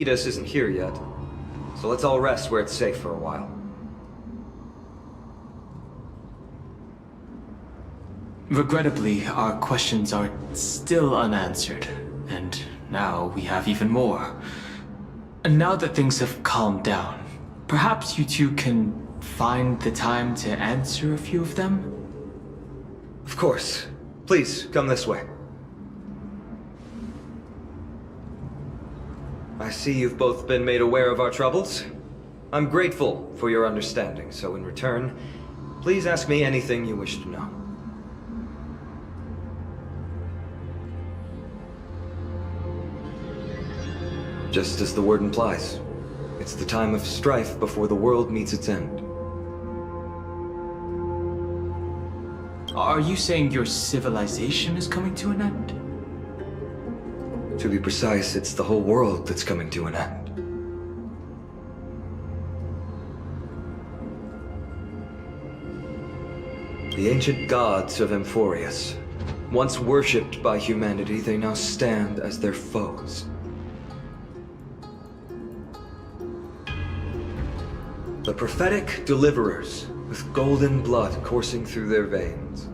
Edis isn't here yet, so let's all rest where it's safe for a while. Regrettably, our questions are still unanswered, and now we have even more. And now that things have calmed down, perhaps you two can find the time to answer a few of them? Of course. Please, come this way. I see you've both been made aware of our troubles. I'm grateful for your understanding, so in return, please ask me anything you wish to know. Just as the word implies, it's the time of strife before the world meets its end. Are you saying your civilization is coming to an end? To be precise, it's the whole world that's coming to an end. The ancient gods of Amphorius, once worshipped by humanity, they now stand as their foes. The prophetic deliverers, with golden blood coursing through their veins.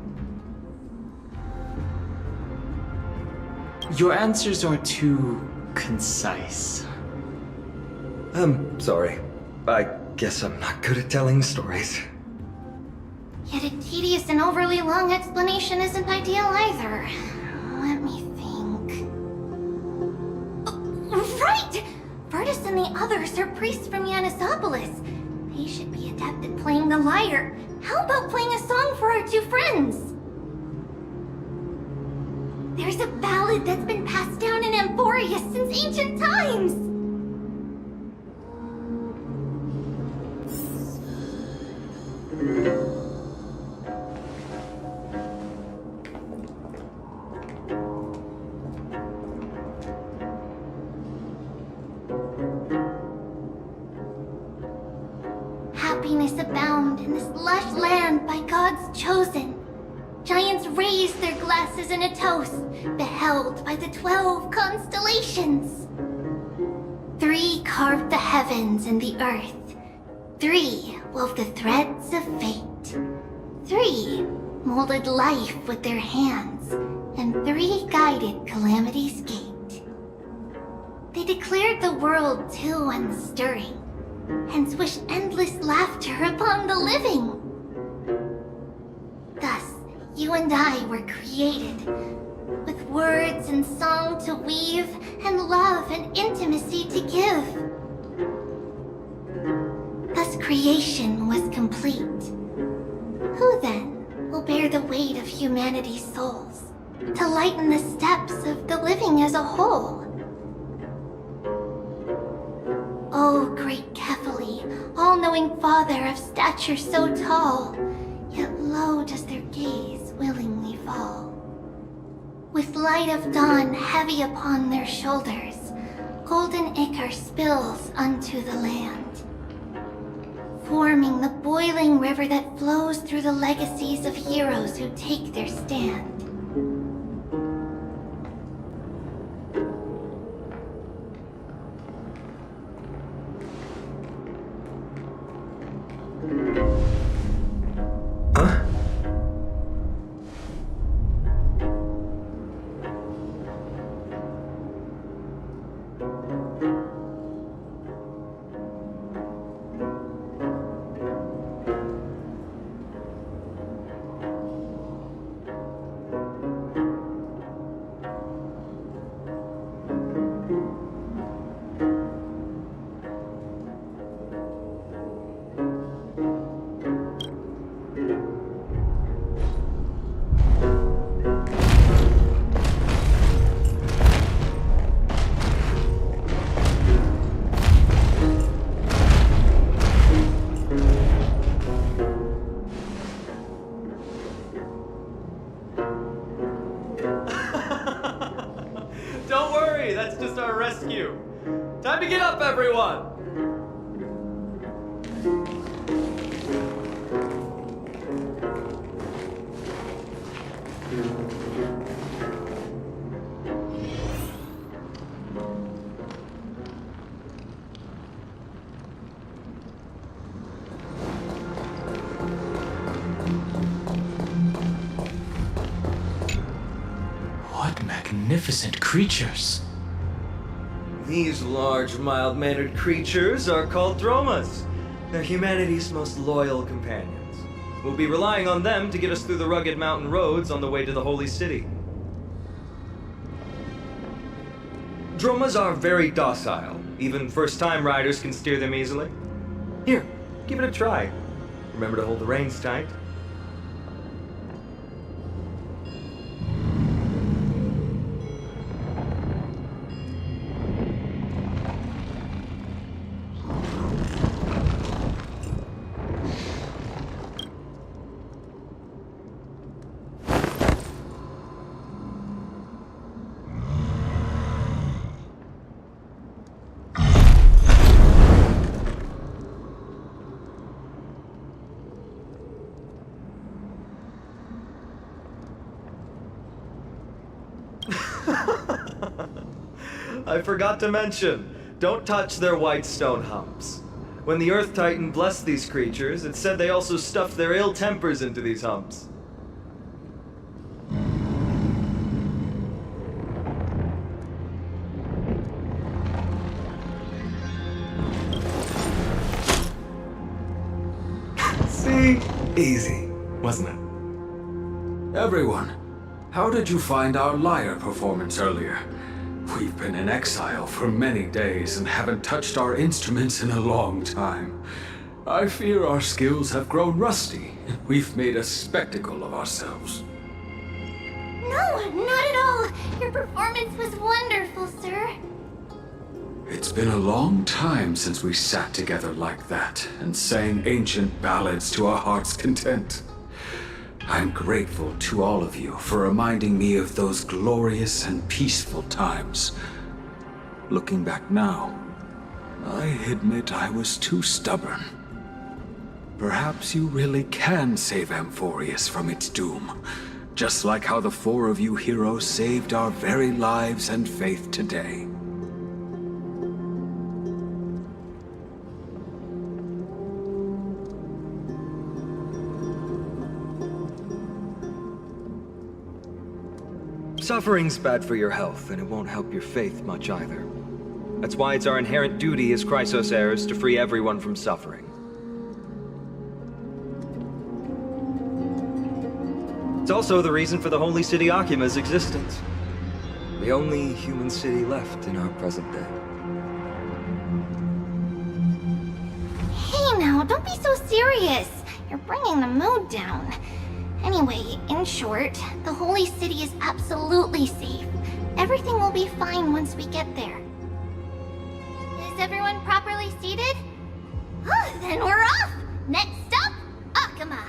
Your answers are too concise. I'm sorry. I guess I'm not good at telling stories. Yet a tedious and overly long explanation isn't ideal either. Let me think. Oh, right! Virtus and the others are priests from Yanisopolis. They should be adept at playing the lyre. How about playing a song for our two friends? There's a ballad that's been passed down in Amphorius since ancient times! Happiness abound in this lush land by God's chosen. Giants raised their glasses in a toast, beheld by the 12 constellations. 3 carved the heavens and the earth. 3 wove the threads of fate. 3 molded life with their hands, and 3 guided calamity's gate. They declared the world too unstirring, hence wish endless laughter upon the living. Thus, you and I were created, with words and song to weave, and love and intimacy to give. Thus creation was complete. Who then will bear the weight of humanity's souls, to lighten the steps of the living as a whole? O great Kephali, all-knowing Father of stature so tall, yet low does their gaze willingly fall. With light of dawn heavy upon their shoulders, golden ichor spills unto the land, forming the boiling river that flows through the legacies of heroes who take their stand. Huh? Don't worry, that's just our rescue. Time to get up, everyone! What magnificent creatures. These large, mild-mannered creatures are called Dromas. They're humanity's most loyal companions. We'll be relying on them to get us through the rugged mountain roads on the way to the Holy City. Dromas are very docile. Even first-time riders can steer them easily. Here, give it a try. Remember to hold the reins tight. I forgot to mention, don't touch their white stone humps. When the Earth Titan blessed these creatures, it said they also stuffed their ill tempers into these humps. See? Easy, wasn't it? Everyone, how did you find our lyre performance earlier? We've been in exile for many days and haven't touched our instruments in a long time. I fear our skills have grown rusty. We've made a spectacle of ourselves. No, not at all. Your performance was wonderful, sir. It's been a long time since we sat together like that and sang ancient ballads to our heart's content. I'm grateful to all of you for reminding me of those glorious and peaceful times. Looking back now, I admit I was too stubborn. Perhaps you really can save Amphorius from its doom, just like how the four of you heroes saved our very lives and faith today. Suffering's bad for your health, and it won't help your faith much either. That's why it's our inherent duty as Chrysos heirs to free everyone from suffering. It's also the reason for the Holy City Akima's existence. The only human city left in our present day. Hey now, don't be so serious. You're bringing the mood down. Anyway, in short, the Holy City is absolutely safe. Everything will be fine once we get there. Is everyone properly seated? Oh, then we're off! Next stop, Akima!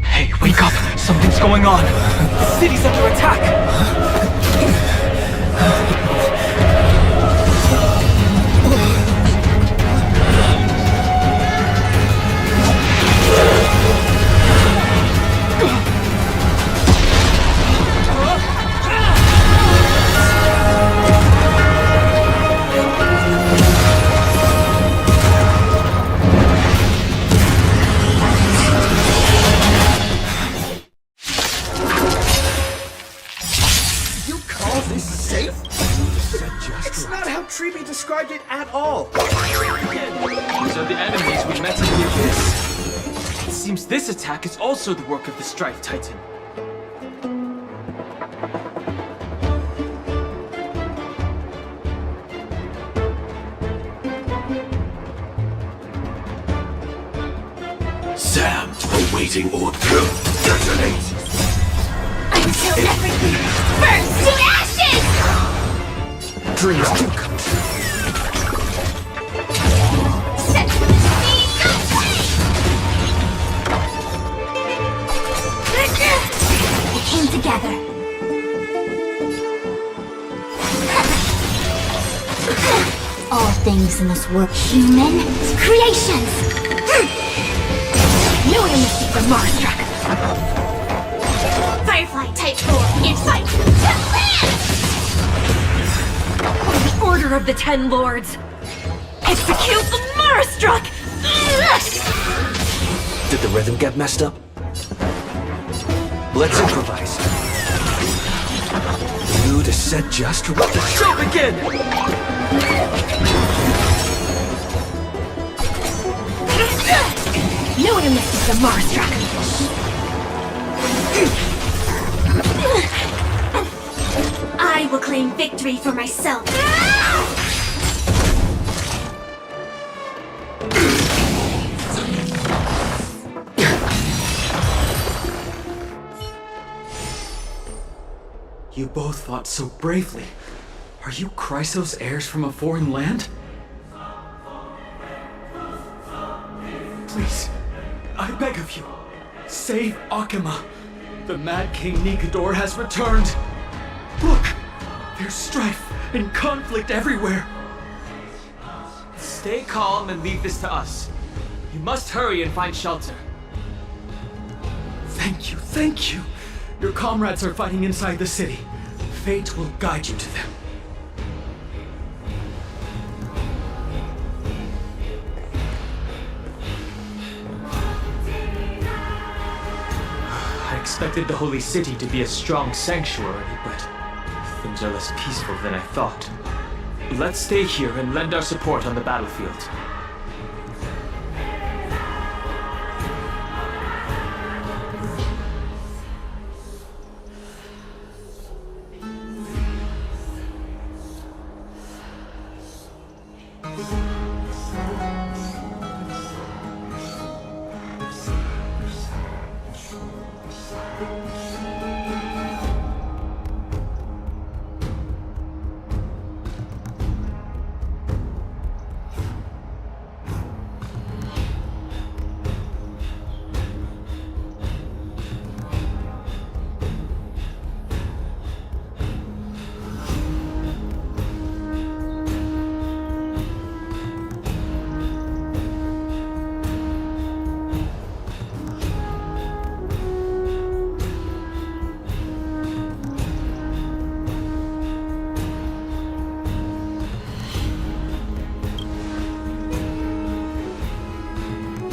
Hey, wake up! Something's going on! The city's under attack! Described it at all. These are the enemies we met in the abyss. It seems this attack is also the work of the Strife Titan. Sam, awaiting order. Detonate! Until everything burns to ashes! Dreams do come true. We came together. All things in this world, human creations. Knew we missed it from Marstruck. Firefly Type 4 in fight. Holy order Master of the Ten Lords! Execute the Marastruck! Did the rhythm get messed up? Let's improvise. You to set just right. The show begin! No one misses the Marastruck! I will claim victory for myself. You both fought so bravely. Are you Chrysos heirs from a foreign land? Please, I beg of you, save Akima. The Mad King Nikodor has returned. Look, there's strife and conflict everywhere. Stay calm and leave this to us. You must hurry and find shelter. Thank you, thank you. Your comrades are fighting inside the city. Fate will guide you to them. I expected the Holy City to be a strong sanctuary, but things are less peaceful than I thought. Let's stay here and lend our support on the battlefield.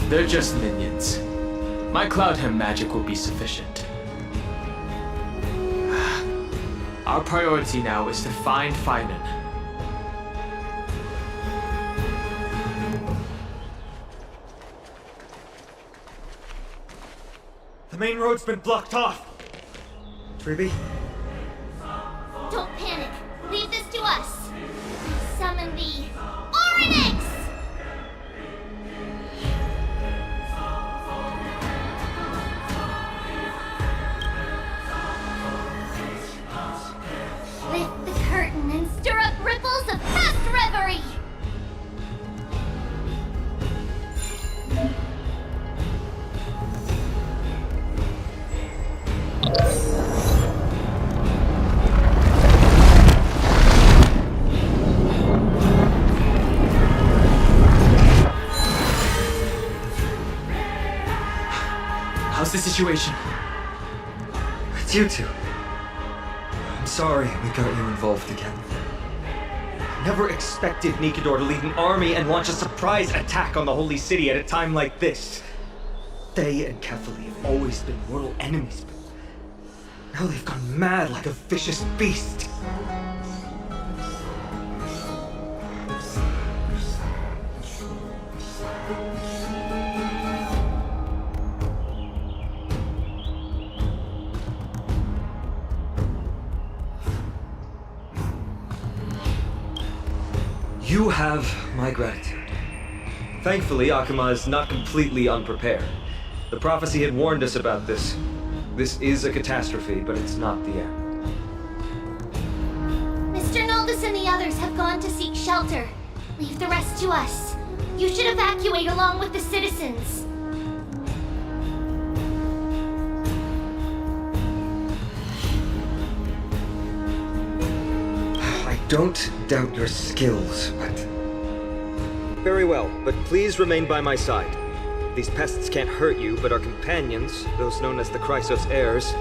They're just minions. My Cloudhem magic will be sufficient. Our priority now is to find Finan. The main road's been blocked off. Ruby? Don't panic. Leave this to us. Summon the Oryx! Lift the curtain and stir up ripples of past reverie! How's the situation? It's you two. I'm sorry we got you involved again. Never expected Nikodor to lead an army and launch a surprise attack on the Holy City at a time like this. They and Kefali have always been mortal enemies, but now they've gone mad like a vicious beast. You have my gratitude. Thankfully, Akima is not completely unprepared. The prophecy had warned us about this. This is a catastrophe, but it's not the end. Mr. Naldus and the others have gone to seek shelter. Leave the rest to us. You should evacuate along with the citizens. I don't doubt your skills, but... Very well, but please remain by my side. These pests can't hurt you, but our companions, those known as the Chrysos heirs...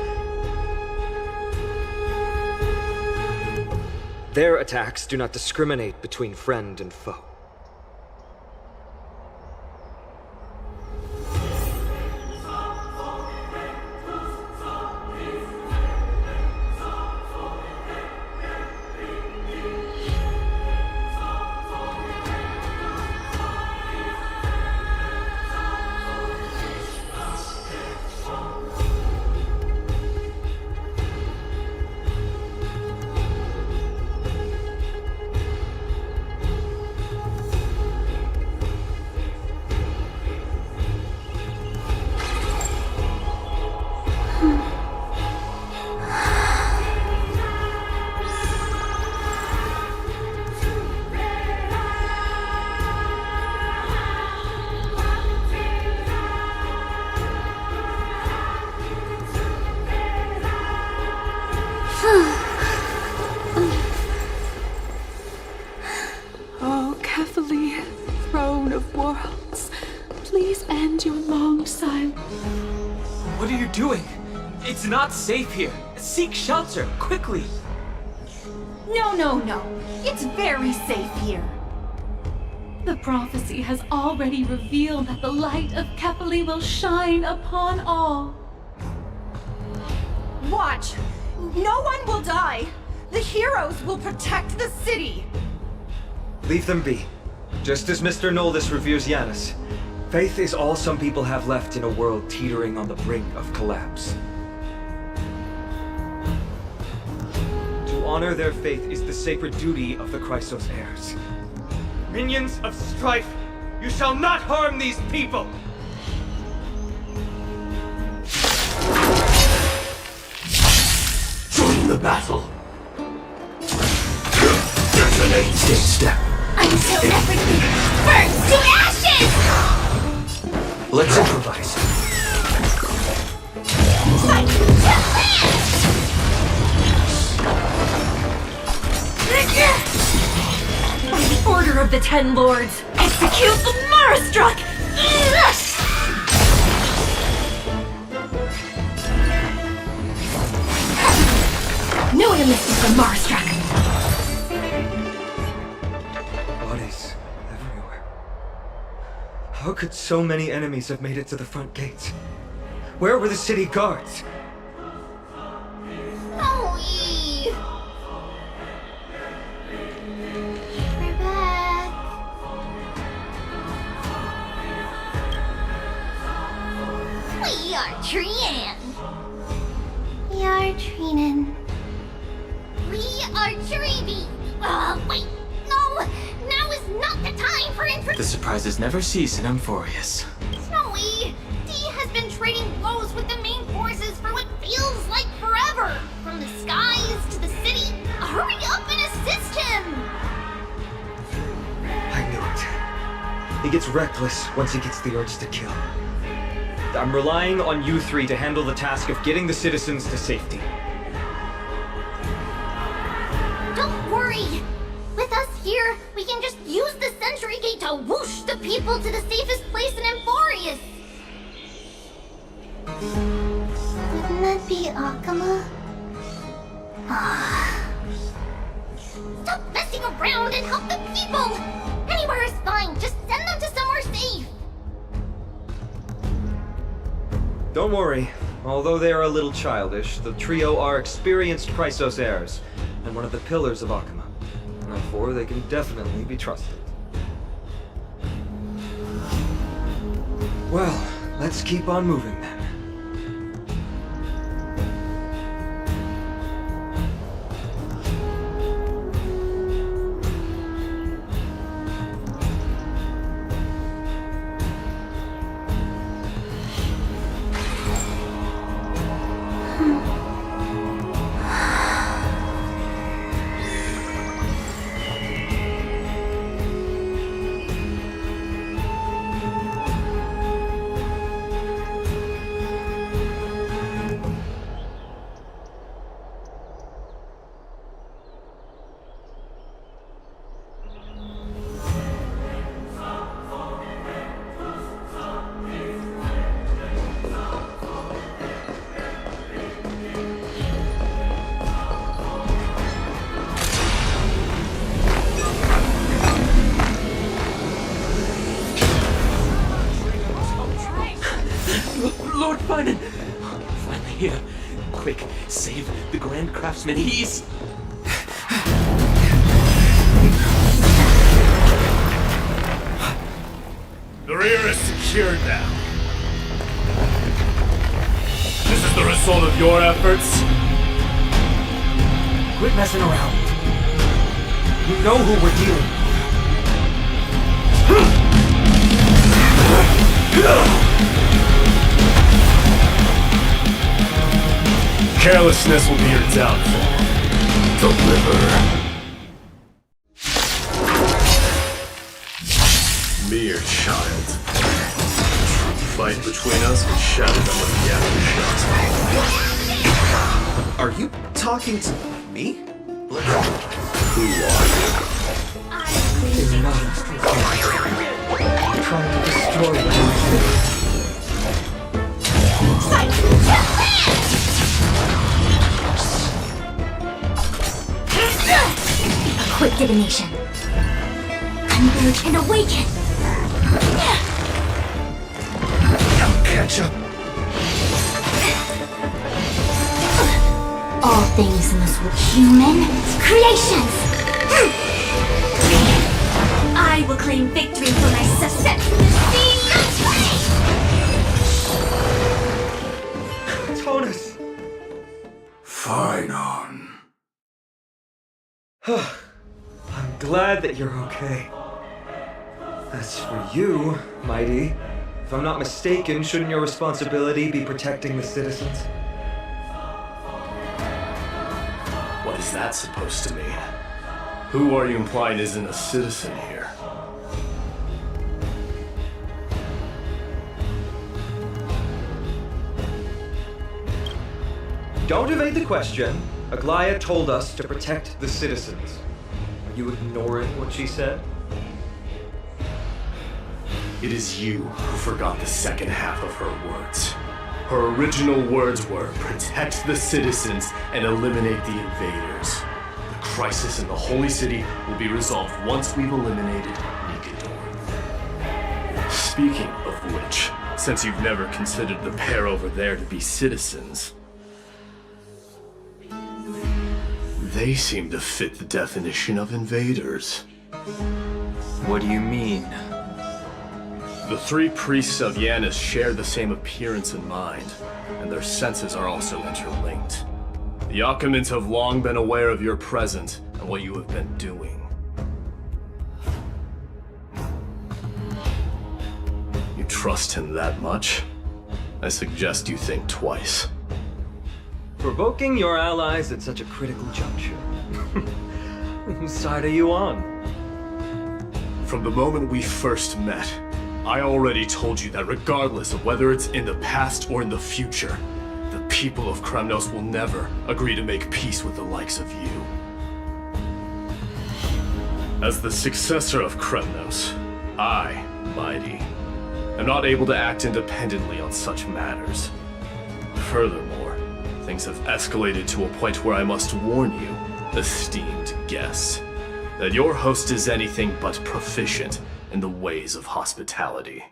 Their attacks do not discriminate between friend and foe. Oh, Kefali, throne of worlds, please end your long silence. What are you doing? It's not safe here. Seek shelter, quickly. No. It's very safe here. The prophecy has already revealed that the light of Kefali will shine upon all. Watch! No one will die! The heroes will protect the city! Leave them be. Just as Mr. Noldus reveres Yanis, faith is all some people have left in a world teetering on the brink of collapse. To honor their faith is the sacred duty of the Chrysos heirs. Minions of strife, you shall not harm these people! Join the battle. Detonate. Stay step. Until everything burns to ashes! Let's improvise. Fight to By the order of the Ten Lords, execute the Marastruck! No enemies from Marastruck! Bodies everywhere. How could so many enemies have made it to the front gates? Where were the city guards? Owie! We're back. We are Trian. We are Trinan. We are Treeby. Wait. No! Now is not the time for The surprises never cease in Amphorius. Snowy! Dee has been trading blows with the main forces for what feels like forever! From the skies to the city! Hurry up and assist him! I knew it. He gets reckless once he gets the urge to kill. I'm relying on you three to handle the task of getting the citizens to safety. Don't worry! With us here, we can just use the Sentry Gate to whoosh the people to the safest place in Amphorius! Wouldn't that be Akama? Stop messing around and help the people! Anywhere is fine, just send them to somewhere safe! Don't worry. Although they are a little childish, the trio are experienced Chrysos heirs, and one of the pillars of Akama. Therefore, they can definitely be trusted. Well, let's keep on moving then. craftsman. He's... The rear is secured now. This is the result of your efforts? Quit messing around. You know who we're dealing with. Carelessness will be your downfall. Deliver. Mere child. Fight between us would shatter them with the aftershot. Are you talking to me? Who are You're not I'm trying to destroy A quick divination. Converge and awaken! I'll catch up. All things must be human creations! I will claim victory for my susceptibility! Tonus! Fine on. I'm glad that you're okay. As for you, Mighty, if I'm not mistaken, shouldn't your responsibility be protecting the citizens? What is that supposed to mean? Who are you implying isn't a citizen here? Don't evade the question. Aglaia told us to protect the citizens. Are you ignoring what she said? It is you who forgot the second half of her words. Her original words were, protect the citizens and eliminate the invaders. The crisis in the Holy City will be resolved once we've eliminated Nikador. Speaking of which, since you've never considered the pair over there to be citizens, they seem to fit the definition of invaders. What do you mean? The three priests of Yanis share the same appearance and mind, and their senses are also interlinked. The Achaemins have long been aware of your presence and what you have been doing. You trust him that much? I suggest you think twice. Provoking your allies at such a critical juncture. Whose side are you on? From the moment we first met, I already told you that regardless of whether it's in the past or in the future, the people of Kremnos will never agree to make peace with the likes of you. As the successor of Kremnos, I, Mighty, am not able to act independently on such matters. Furthermore, things have escalated to a point where I must warn you, esteemed guest, that your host is anything but proficient in the ways of hospitality.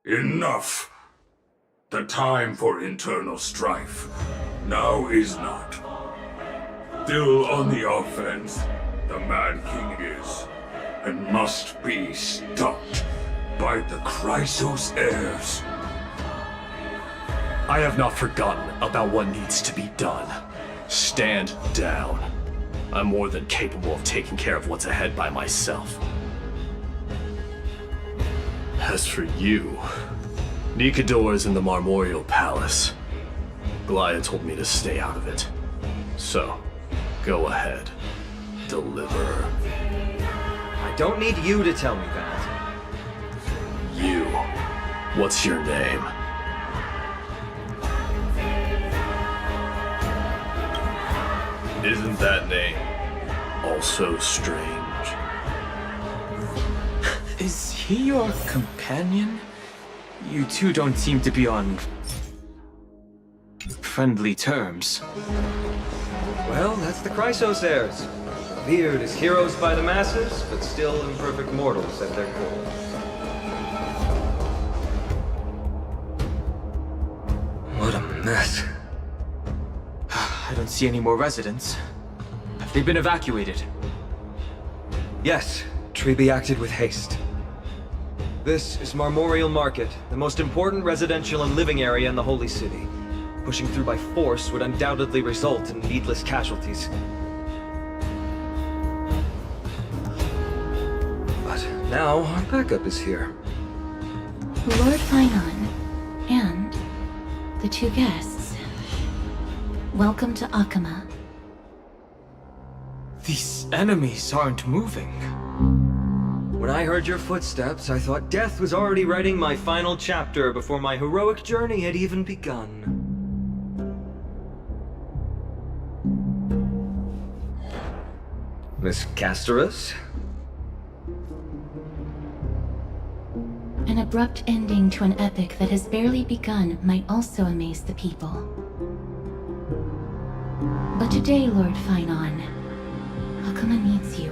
Enough! The time for internal strife now is not. Still on the offense, the Mad King is, and must be stopped by the Chrysos heirs. I have not forgotten about what needs to be done. Stand down. I'm more than capable of taking care of what's ahead by myself. As for you, Nikador is in the Marmorial Palace. Aglaia told me to stay out of it. So, go ahead. Deliver. I don't need you to tell me that. You. What's your name? Isn't that name also strange? Is he your companion? You two don't seem to be on friendly terms. Well, that's the Chrysos heirs. Revered as heroes by the masses, but still imperfect mortals at their core. What a mess. I don't see any more residents. Have they been evacuated? Yes, Treby acted with haste. This is Marmorial Market, the most important residential and living area in the Holy City. Pushing through by force would undoubtedly result in needless casualties. But now our backup is here. Lord Finon and the two guests. Welcome to Akama. These enemies aren't moving. When I heard your footsteps, I thought death was already writing my final chapter before my heroic journey had even begun. Miss Casterus? An abrupt ending to an epic that has barely begun might also amaze the people. But today, Lord Finon, Akama needs you.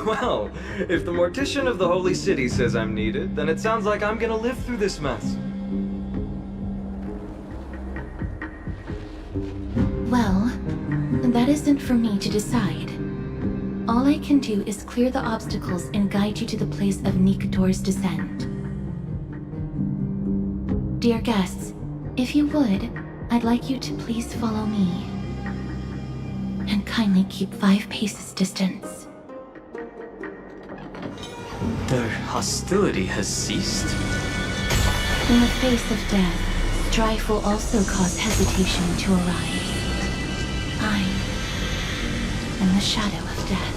Well, if the Mortician of the Holy City says I'm needed, then it sounds like I'm gonna live through this mess. Well, that isn't for me to decide. All I can do is clear the obstacles and guide you to the place of Nikator's descent. Dear guests, if you would, I'd like you to please follow me. And kindly keep 5 paces distance. Their hostility has ceased. In the face of death, strife will also cause hesitation to arise. I am the shadow of death.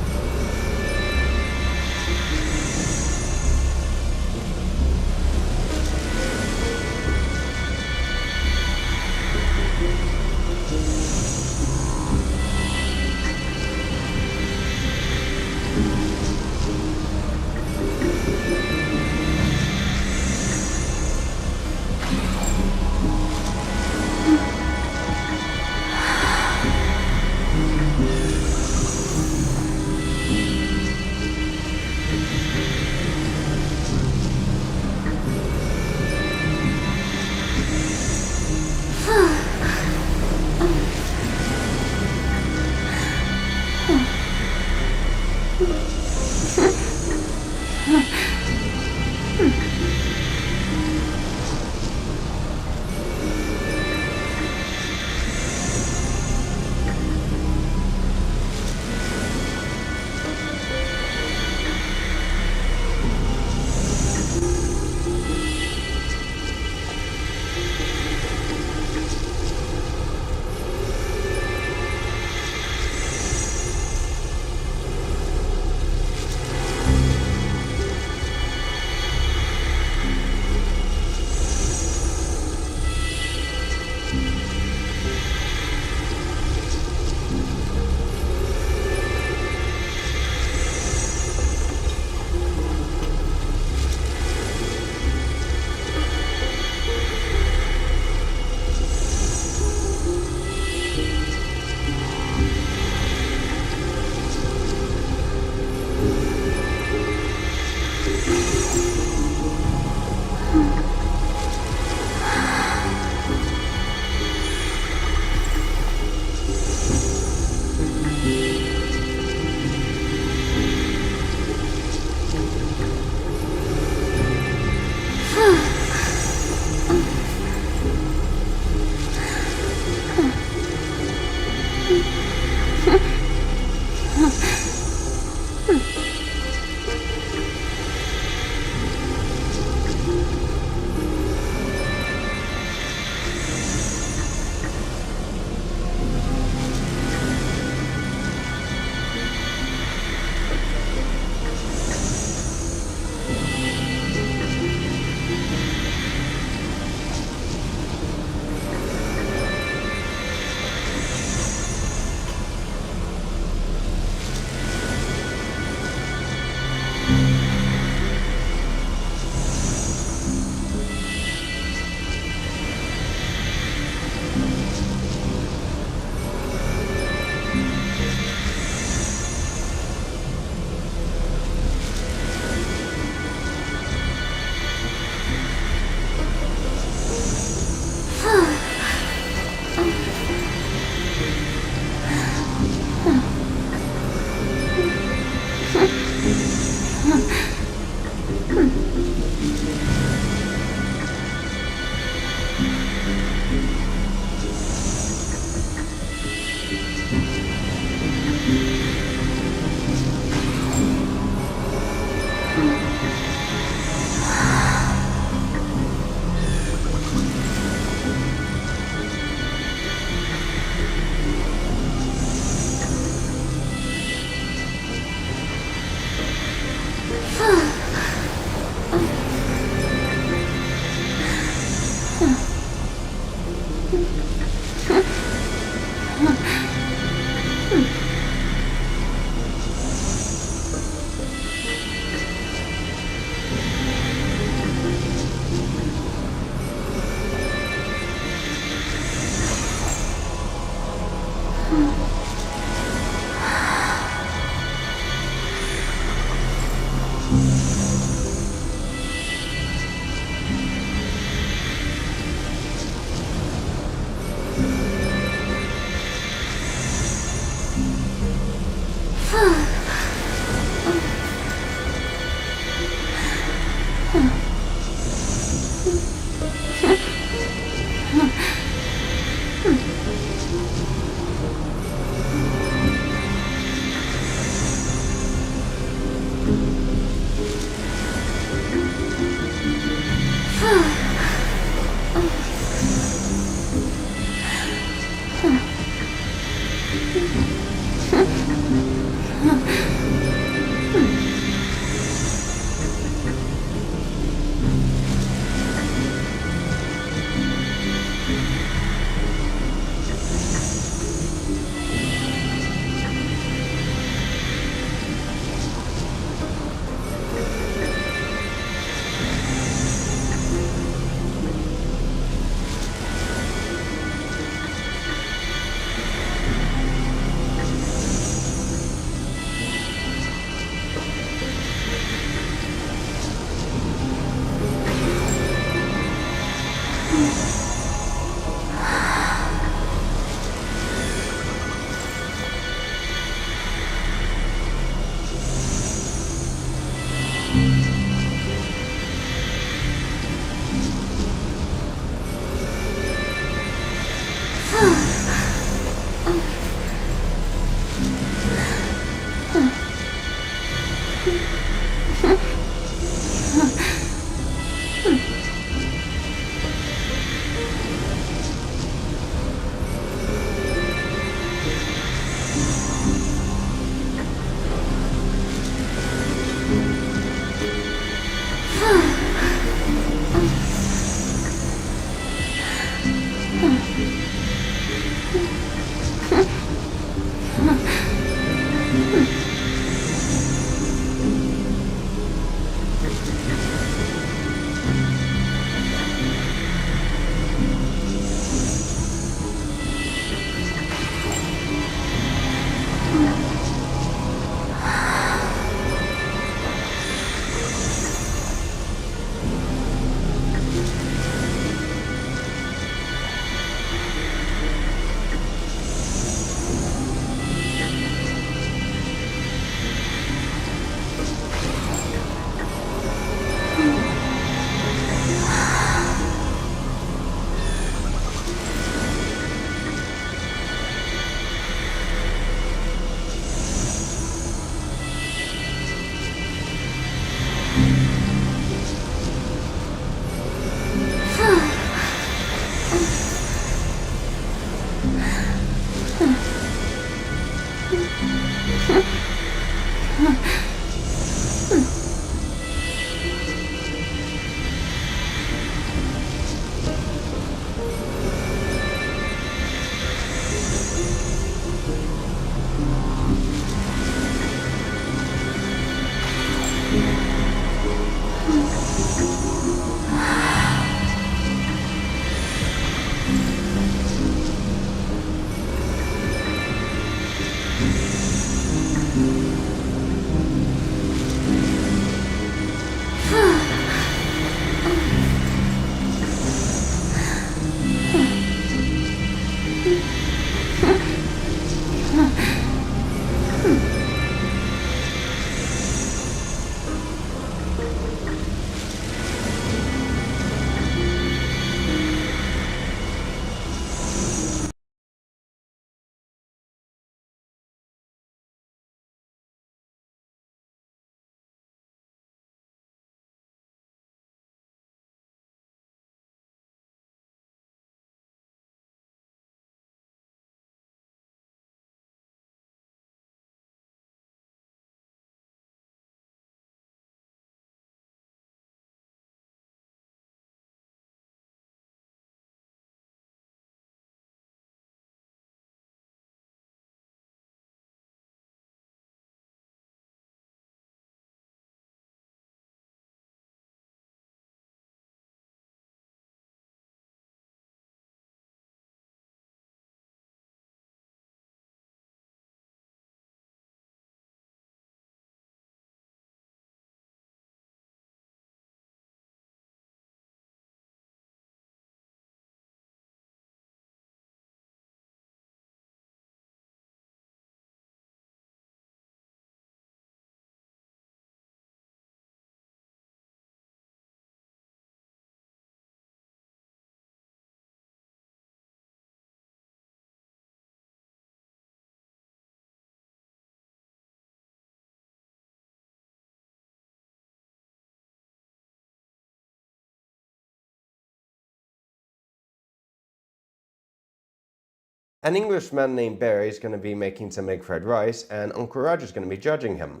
An Englishman named Barry is going to be making some egg fried rice, and Uncle Roger's going to be judging him.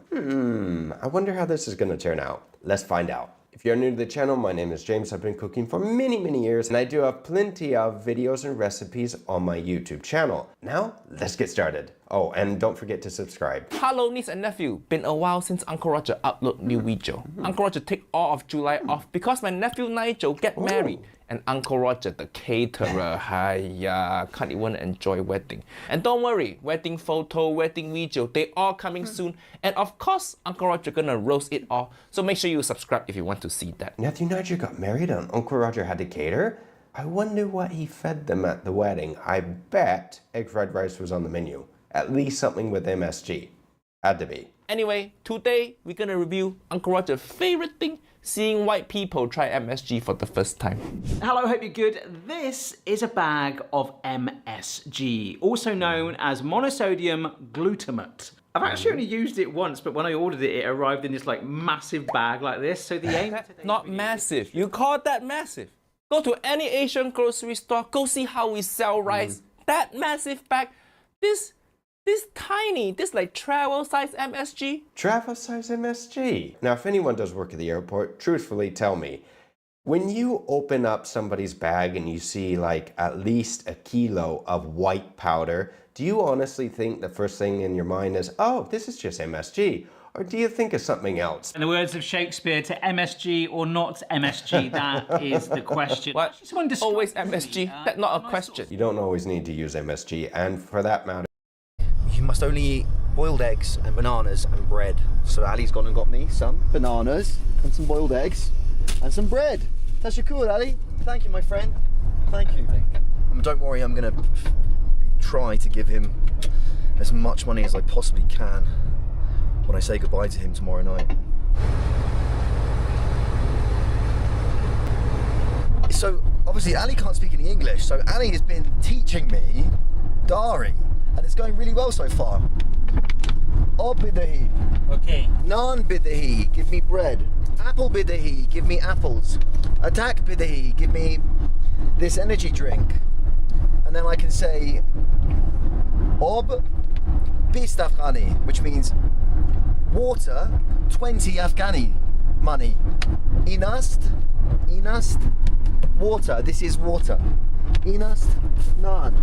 I wonder how this is going to turn out. Let's find out. If you're new to the channel, my name is James. I've been cooking for many years, and I do have plenty of videos and recipes on my YouTube channel. Now, let's get started. Oh, and don't forget to subscribe. Hello, niece and nephew. Been a while since Uncle Roger upload new video. Uncle Roger take all of July off because my nephew Nigel get married. And Uncle Roger, the caterer, can't even enjoy wedding. And don't worry, wedding photo, wedding video, they all coming soon. And of course, Uncle Roger gonna roast it all. So make sure you subscribe if you want to see that. Nephew Nigel got married and Uncle Roger had to cater? I wonder what he fed them at the wedding. I bet egg fried rice was on the menu. At least something with MSG. Had to be. Anyway, today we're gonna review Uncle Roger's favorite thing, seeing white people try MSG for the first time. Hello, hope you're good. This is a bag of MSG, also known as monosodium glutamate. I've actually only used it once, but when I ordered it, it arrived in this like massive bag like this. So the aim today Not massive. You call that massive? Go to any Asian grocery store, go see how we sell rice. That massive bag, this tiny, this like travel size MSG. Travel size MSG. Now, if anyone does work at the airport, truthfully tell me, when you open up somebody's bag and you see like at least a kilo of white powder, do you honestly think the first thing in your mind is, oh, this is just MSG? Or do you think of something else? In the words of Shakespeare, to MSG or not MSG, that is the question. What? Always MSG? That's not a question. You don't always need to use MSG, and for that matter, you must only eat boiled eggs and bananas and bread. So Ali's gone and got me some bananas and some boiled eggs and some bread. That's your cool, Ali. Thank you, my friend. Thank you. Don't worry, I'm gonna try to give him as much money as I possibly can when I say goodbye to him tomorrow night. So obviously Ali can't speak any English, so Ali has been teaching me Dari, and it's going really well so far. Oh bidahi. Okay. Naan bidahi, give me bread. Apple bidahi, give me apples. Attack bidahi, give me this energy drink. And then I can say Ob 20 Afghani, which means water, 20 Afghani money. Inast, water, this is water. Inast, naan.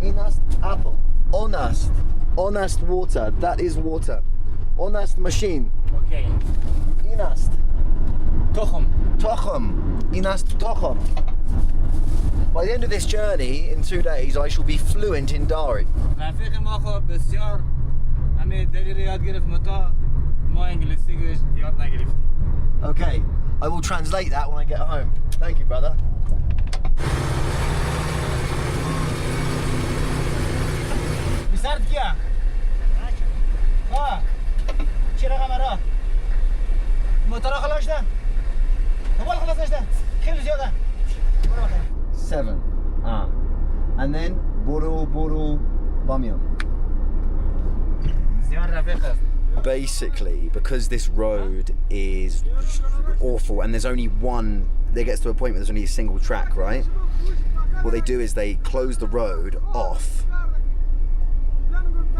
Inast, apple. Onast, water, that is water. Onast, machine. Okay. Inast. Tochum. Inast, tochum. By the end of this journey, in 2 days, I shall be fluent in Dari. Okay, I will translate that when I get home. Thank you, brother. Seven. And then Buru Bamyan. Basically, because this road is awful and there's only one, it gets to a point where there's only a single track, right? What they do is they close the road off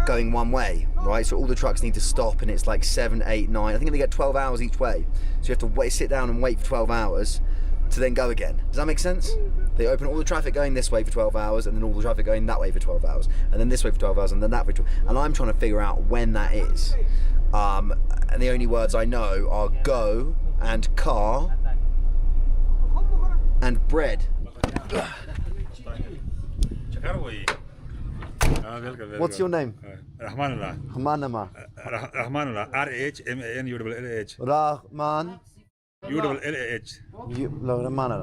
going one way, right? So all the trucks need to stop, and it's like 7, 8, 9. I think they get 12 hours each way. So you have to wait, sit down and wait for 12 hours to then go again. Does that make sense? They open all the traffic going this way for 12 hours, and then all the traffic going that way for 12 hours, and then this way for 12 hours, and then that way for 12 hours. And I'm trying to figure out when that is. And the only words I know are go and car and bread. What's your name? Rahmanullah. Rahmanullah. R-H-M-A-N U-L-L-A-H. Rahman. U-L-L-A-H. Rahman.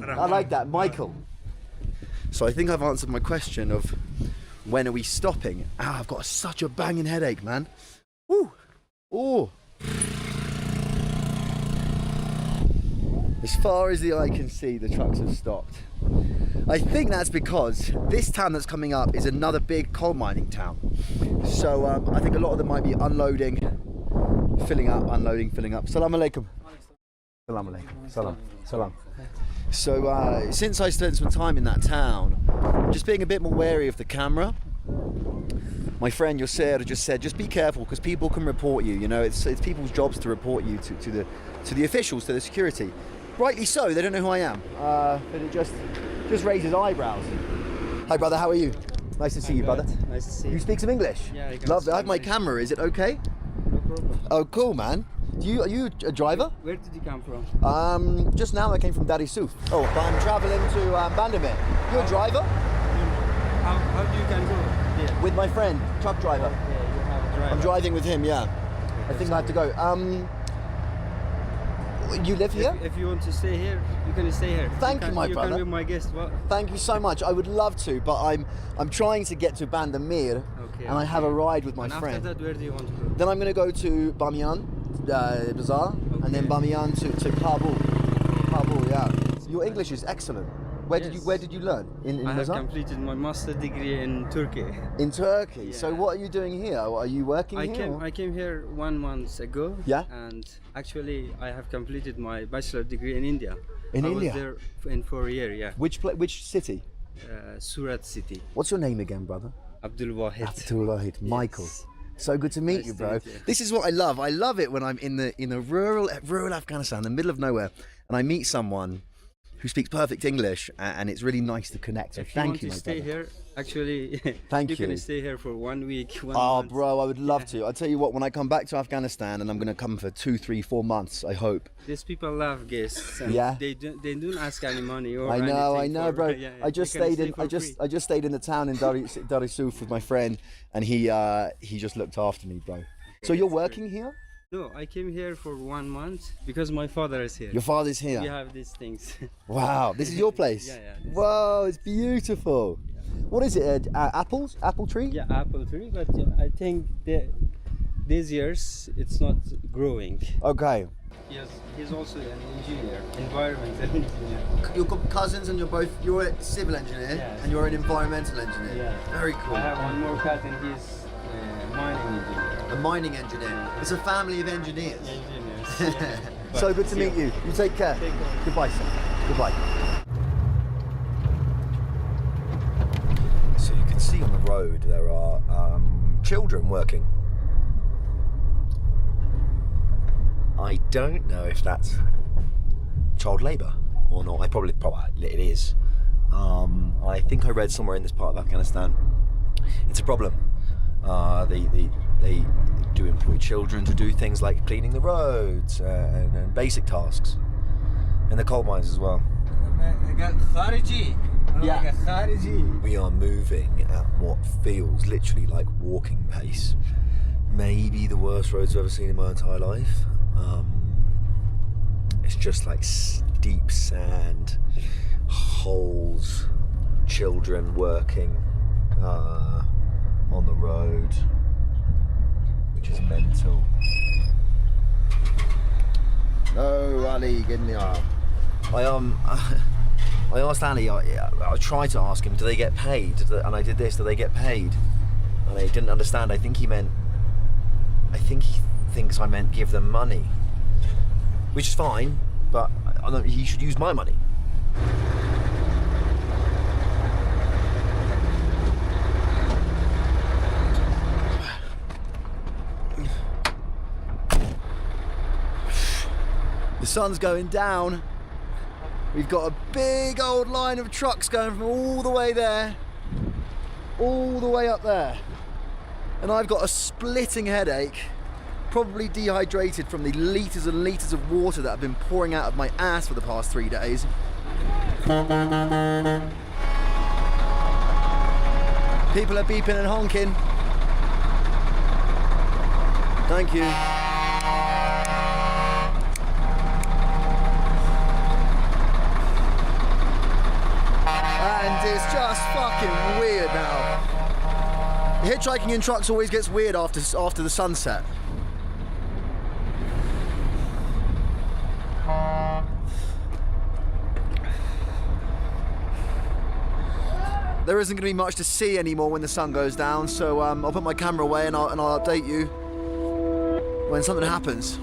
I like that. Michael. So I think I've answered my question of when are we stopping? I've got such a banging headache, man. Woo. Oh. As far as the eye can see, the trucks have stopped. I think that's because this town that's coming up is another big coal mining town. So I think a lot of them might be unloading, filling up, unloading, filling up. Salam alaikum. Salam alaikum. Salam. Salam. So since I spent some time in that town, Just being a bit more wary of the camera. My friend Yosser just said, just be careful because people can report you. You know, it's people's jobs to report you to the officials, to the security. Rightly so. They don't know who I am, but it just raises eyebrows. Hi, brother. How are you? Nice to see you, brother. Nice to see you. You speak some English? Yeah, I can. Love it. I have my camera. Is it okay? No problem. Oh, cool, man. Are you a driver? Where did you come from? Just now I came from Dar es Salaam. Oh, but I'm traveling to Bandamir. You a driver? How do you can go? Yeah. With my friend, truck driver. Yeah, you have a driver. I'm driving with him, yeah. I think I have to go. You live here? If you want to stay here, you can stay here. Thank you, my brother. You can be my guest. What? Thank you so much. I would love to, but I'm trying to get to Bandamir, Okay, and I have a ride with my and friend. after that, where do you want to go? Then I'm going to go to Bamiyan Bazaar, and then Bamiyan to Kabul. Kabul, yeah. Your English is excellent. Where did you learn? In I have Bazaar? completed my master degree in Turkey. In Turkey. Yeah. So what are you doing here? Are you working here? I came here 1 month ago. Yeah. And actually, I have completed my bachelor degree in India. In I India? was there for a year. Yeah. Which city? Surat city. What's your name again, brother? Abdul Wahid. Abdul Wahid. Michael. So good to meet Nice you, to bro. meet you. This is what I love. I love it when I'm in a rural Afghanistan, the middle of nowhere, and I meet someone who speaks perfect English, and it's really nice to connect. So If thank you you, want my to stay brother. here, actually, Thank you you. can stay here for 1 week. One Oh, month. bro, I would love to. I'll tell you what, when I come back to Afghanistan, and I'm going to come for 2, 3, 4 months, I hope. These people love guests. And Yeah. They don't ask any money or I know, anything bro. Yeah, I just they can stayed stay in. for I just stayed in the town in Dar es Salaam with my friend, and he just looked after me, bro. So you're working here? No, I came here for 1 month because my father is here. Your father's here. We have these things. Wow, this is your place. Yeah, yeah. Whoa, it's beautiful. What is it? Apples? Apple tree? Yeah, apple tree, but I think these years it's not growing. Okay. Yes, he's also an engineer, environmental engineer. You're cousins, and you're a civil engineer, Yes. and you're an environmental engineer. Yeah. Very cool. I have one more cousin. He's mining engineer. A mining engineer. It's a family of engineers. Engineers. Yeah. So good to meet you. You take care. Take care. Goodbye, sir. Goodbye. So you can see on the road there are children working. I don't know if that's child labour or not. Probably it is. I think I read somewhere in this part of Afghanistan it's a problem. They do employ children to do things like cleaning the roads and basic tasks, and the coal mines as well. Yeah. We are moving at what feels literally like walking pace. Maybe the worst roads I've ever seen in my entire life. It's just like steep sand, holes, children working on the road, which is mental. No, Ali, give me up. I asked Ali, I tried to ask him, do they get paid? And I did this, do they get paid? And he didn't understand. I think he thinks I meant give them money. Which is fine, but he should use my money. The sun's going down. We've got a big old line of trucks going from all the way there, all the way up there. And I've got a splitting headache, probably dehydrated from the litres and litres of water that have been pouring out of my ass for the past 3 days. People are beeping and honking. Thank you. And it's just fucking weird now. Hitchhiking in trucks always gets weird after the sunset. There isn't going to be much to see anymore when the sun goes down, so I'll put my camera away and I'll update you when something happens.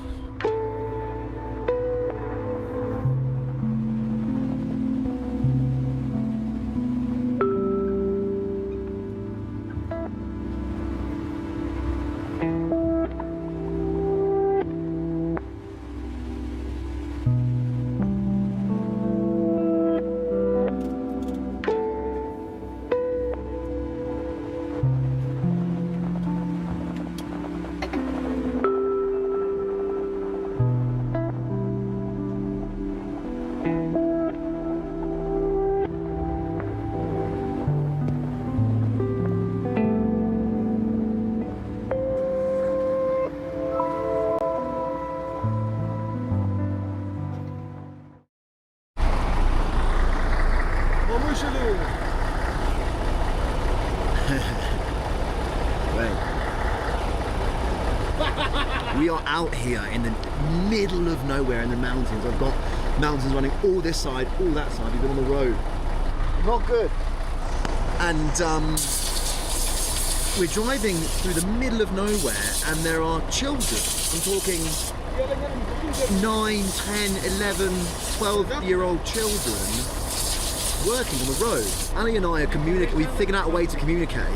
We are out here in the middle of nowhere in the mountains. I've got mountains running all this side, all that side. We've been on the road. Not good. And we're driving through the middle of nowhere and there are children. I'm talking 9, 10, 11, 12-year-old children working on the road. Ali and I are we've figured out a way to communicate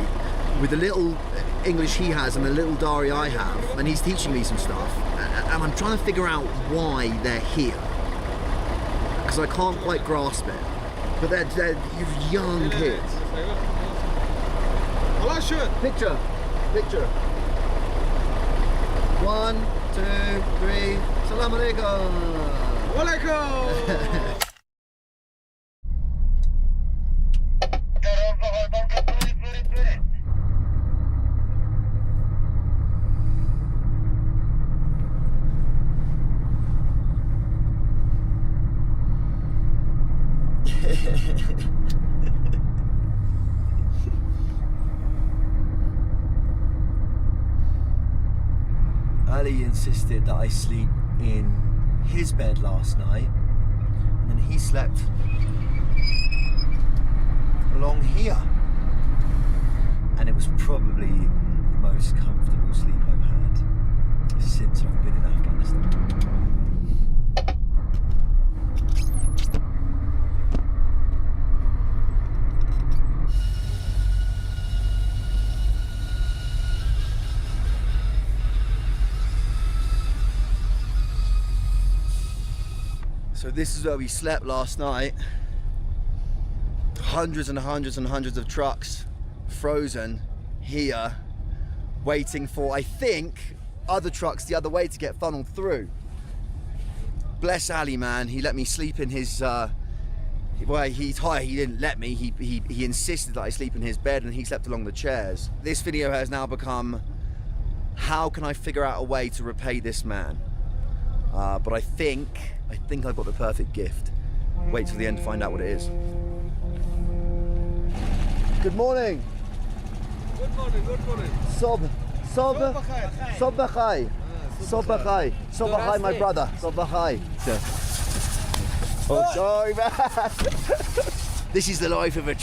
with the little English he has and the little Dari I have, and he's teaching me some stuff, and I'm trying to figure out why they're here, because I can't quite grasp it. But they're young kids. Picture. 1, 2, 3. Salam alaikum. Walaikum. Ali insisted that I sleep in his bed last night, and then he slept along here. And it was probably the most comfortable sleep I've had since I've been in Afghanistan. So this is where we slept last night. Hundreds and hundreds and hundreds of trucks frozen here, waiting for, I think, other trucks the other way to get funneled through. Bless Ali, man. He let me sleep in his, well, he didn't let me. He insisted that I sleep in his bed, and he slept along the chairs. This video has now become, how can I figure out a way to repay this man? But I think I've got the perfect gift. Wait till the end to find out what it is. Good morning. Good morning. Sobachai, my brother. Sobachai. Oh, sorry, man. This is the life of a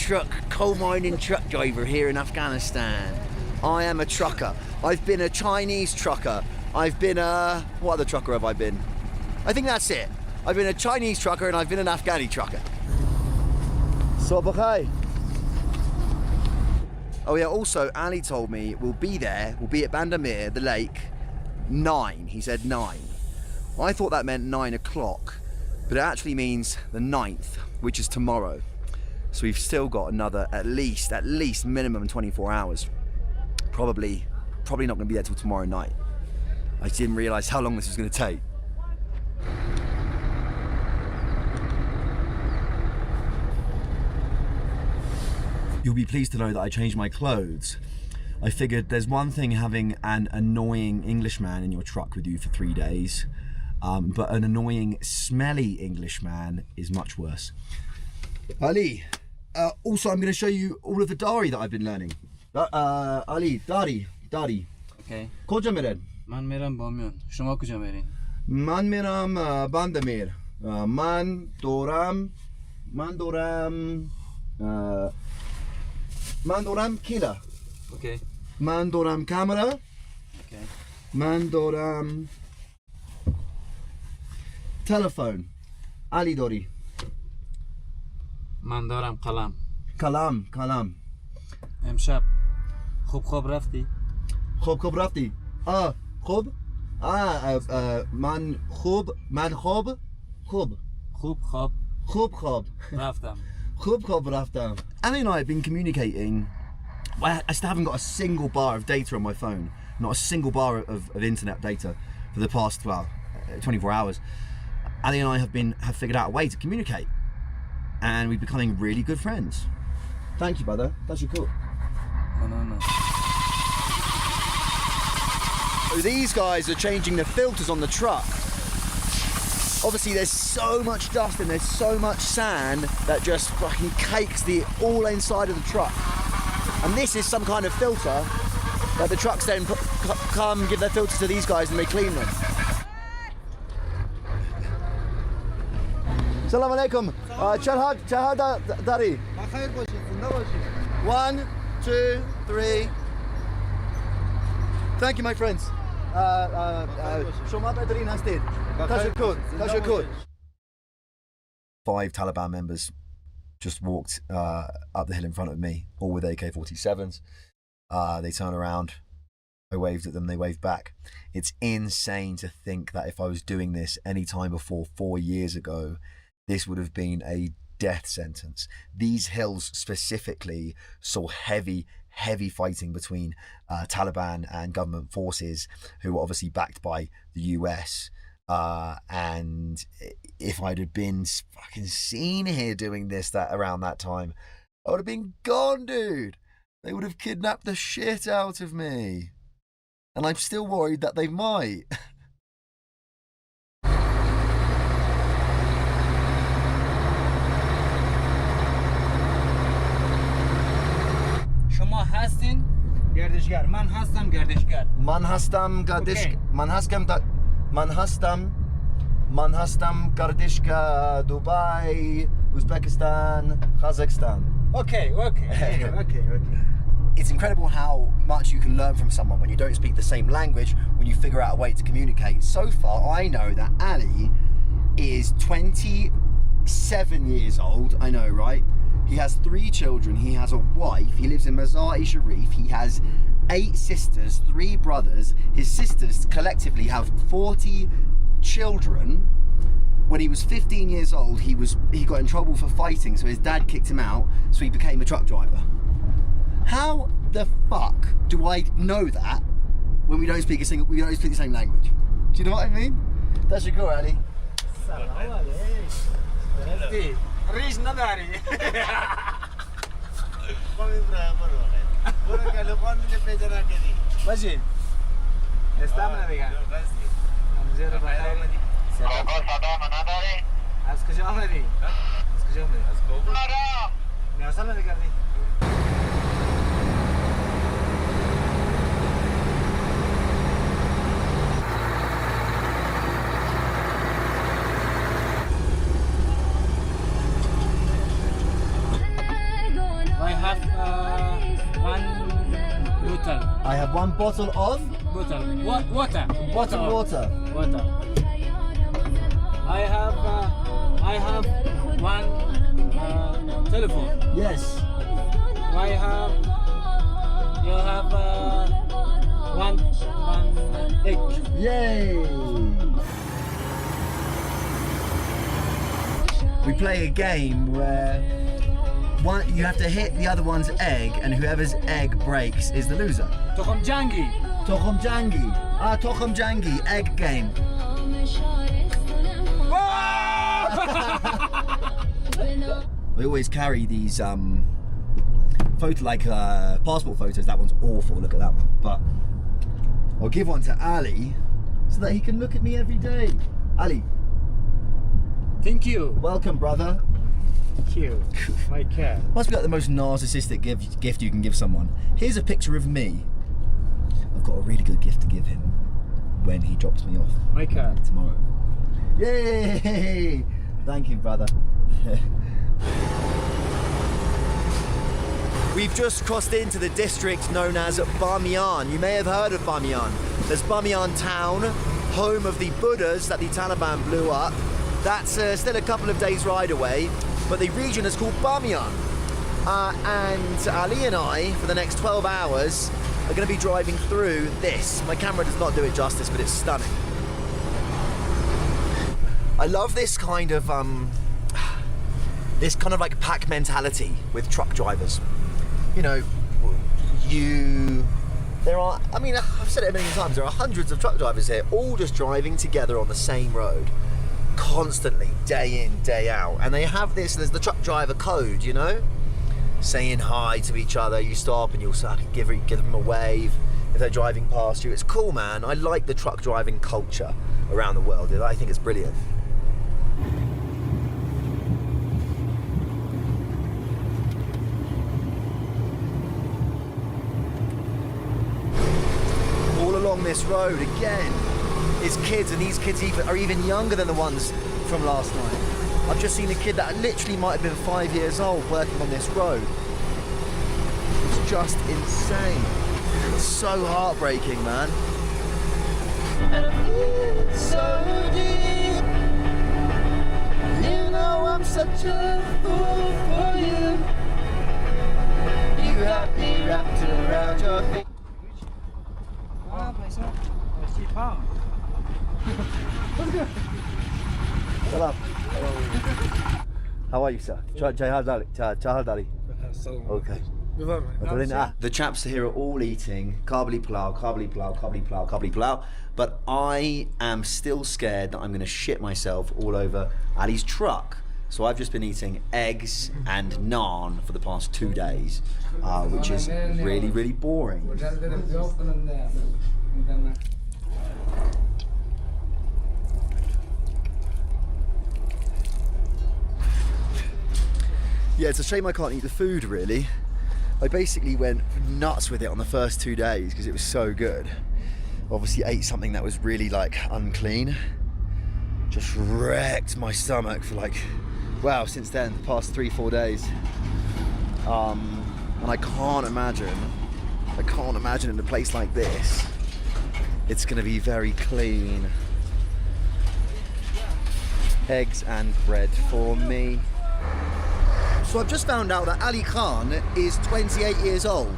coal mining truck driver here in Afghanistan. I am a trucker. I've been a Chinese trucker. I've been what other trucker have I been? I think that's it. I've been a Chinese trucker and I've been an Afghani trucker. Sobachai. Oh yeah, also Ali told me we'll be at Bandamir, the lake, 9. He said 9. I thought that meant 9 o'clock, but it actually means the 9th, which is tomorrow. So we've still got another at least minimum 24 hours. Probably not gonna be there till tomorrow night. I didn't realize how long this was gonna take. You'll be pleased to know that I changed my clothes. I figured there's one thing having an annoying Englishman in your truck with you for 3 days, but an annoying, smelly Englishman is much worse. Ali, also I'm going to show you all of the Dari that I've been learning. Ali, Dari. Okay. کجا میرن؟ من میرم بامیان. شما کجا میرین؟ من میرم باندمیر. من دورم کیلا. Okay. من دورم کامرا. Okay. من دورم تلفن. علی داری. من دارم قلم. کلام. امشب خوب رفتی؟ خوب رفتی. خوب. من خوب. رفتم. خوب رفتم. Ali and I have been communicating. I still haven't got a single bar of data on my phone. Not a single bar of internet data for the past 24 hours. Ali and I have figured out a way to communicate, and we're becoming really good friends. Thank you, brother. That's your cool. No. So these guys are changing the filters on the truck. Obviously there's so much dust and there's so much sand that just fucking cakes all inside of the truck. And this is some kind of filter Like the trucks then come give their filters to these guys and they clean them. Salam alaikum. Chahad Dari. 1, 2, 3. Thank you, my friends. شما بدرین هستید. تشکر. 5 Taliban members just walked up the hill in front of me, all with AK-47s. They turn around. I waved at them, they waved back. It's insane to think that if I was doing this any time before 4 years ago, this would have been a death sentence. These hills specifically saw heavy fighting between Taliban and government forces who were obviously backed by the US. And if I'd have been fucking seen here doing this around that time, I would have been gone, dude. They would have kidnapped the shit out of me. And I'm still worried that they might. شما هستین گردشگر. من هستم گردشگر. من هستم گردشگر دبی Uzbekistan, Kazakhstan. Okay. It's incredible how much you can learn from someone when you don't speak the same language, when you figure out a way to communicate. So far, I know that Ali is 27 years old. I know, right? He has 3 children. He has a wife. He lives in Mazar-e-Sharif. He has 8 sisters, 3 brothers. His sisters collectively have 40 children. When he was 15 years old, he got in trouble for fighting, so his dad kicked him out, so he became a truck driver. How the fuck do I know that when we don't speak the same language? Do you know what I mean? That's your girl, Ali. Salam alaikum. ریش نداری. برو کلوخان میشه پیدا نکنی. باشین. استمنا دیگه. نمزیر بخیر. آقا صدا ما نداری؟ از کجا آمدی؟ از کابل. نیاسال نگردی. I have one bottle of water. Water. I have one telephone. Yes. You have one egg. Yay! We play a game where you have to hit the other one's egg, and whoever's egg breaks is the loser. Tokham Jangi. Tokham Jangi, egg game. We always carry these passport photos. That one's awful, look at that one. But I'll give one to Ali so that he can look at me every day. Ali. Thank you. Welcome, brother. Thank you. My cat. Must be like the most narcissistic gift you can give someone. Here's a picture of me. I've got a really good gift to give him when he drops me off. My cat. Tomorrow. Yay! Thank you, brother. We've just crossed into the district known as Bamiyan. You may have heard of Bamiyan. There's Bamiyan town, home of the Buddhas that the Taliban blew up. That's still a couple of days' ride away, but the region is called Bamiyan. And Ali and I, for the next 12 hours, are going to be driving through this. My camera does not do it justice, but it's stunning. I love this kind of like pack mentality with truck drivers. You know, I've said it a million times, there are hundreds of truck drivers here, all just driving together on the same road, constantly, day in, day out. And they have there's the truck driver code, you know? Saying hi to each other, you stop and you'll give them a wave if they're driving past you. It's cool, man. I like the truck driving culture around the world. I think it's brilliant. on this road again is kids, and these kids are even younger than the ones from last night. I've just seen a kid that literally might have been 5 years old working on this road. It's just insane. It's so heartbreaking, man. It's so deep. You know I'm such a fool for you. You have me wrapped around your feet. Salam. How are you, sir? Chahal. Okay. The chaps here are all eating kabli pulao, but I am still scared that I'm going to shit myself all over Ali's truck. So I've just been eating eggs and naan for the past 2 days, which is really, really boring. Yeah, it's a shame I can't eat the food, really. I basically went nuts with it on the first 2 days because it was so good. Obviously ate something that was really like unclean. Just wrecked my stomach for like, wow, since then, the past 3-4 days. And I can't imagine in a place like this, it's gonna be very clean. Eggs and bread for me. So I've just found out that Ali Khan is 28 years old.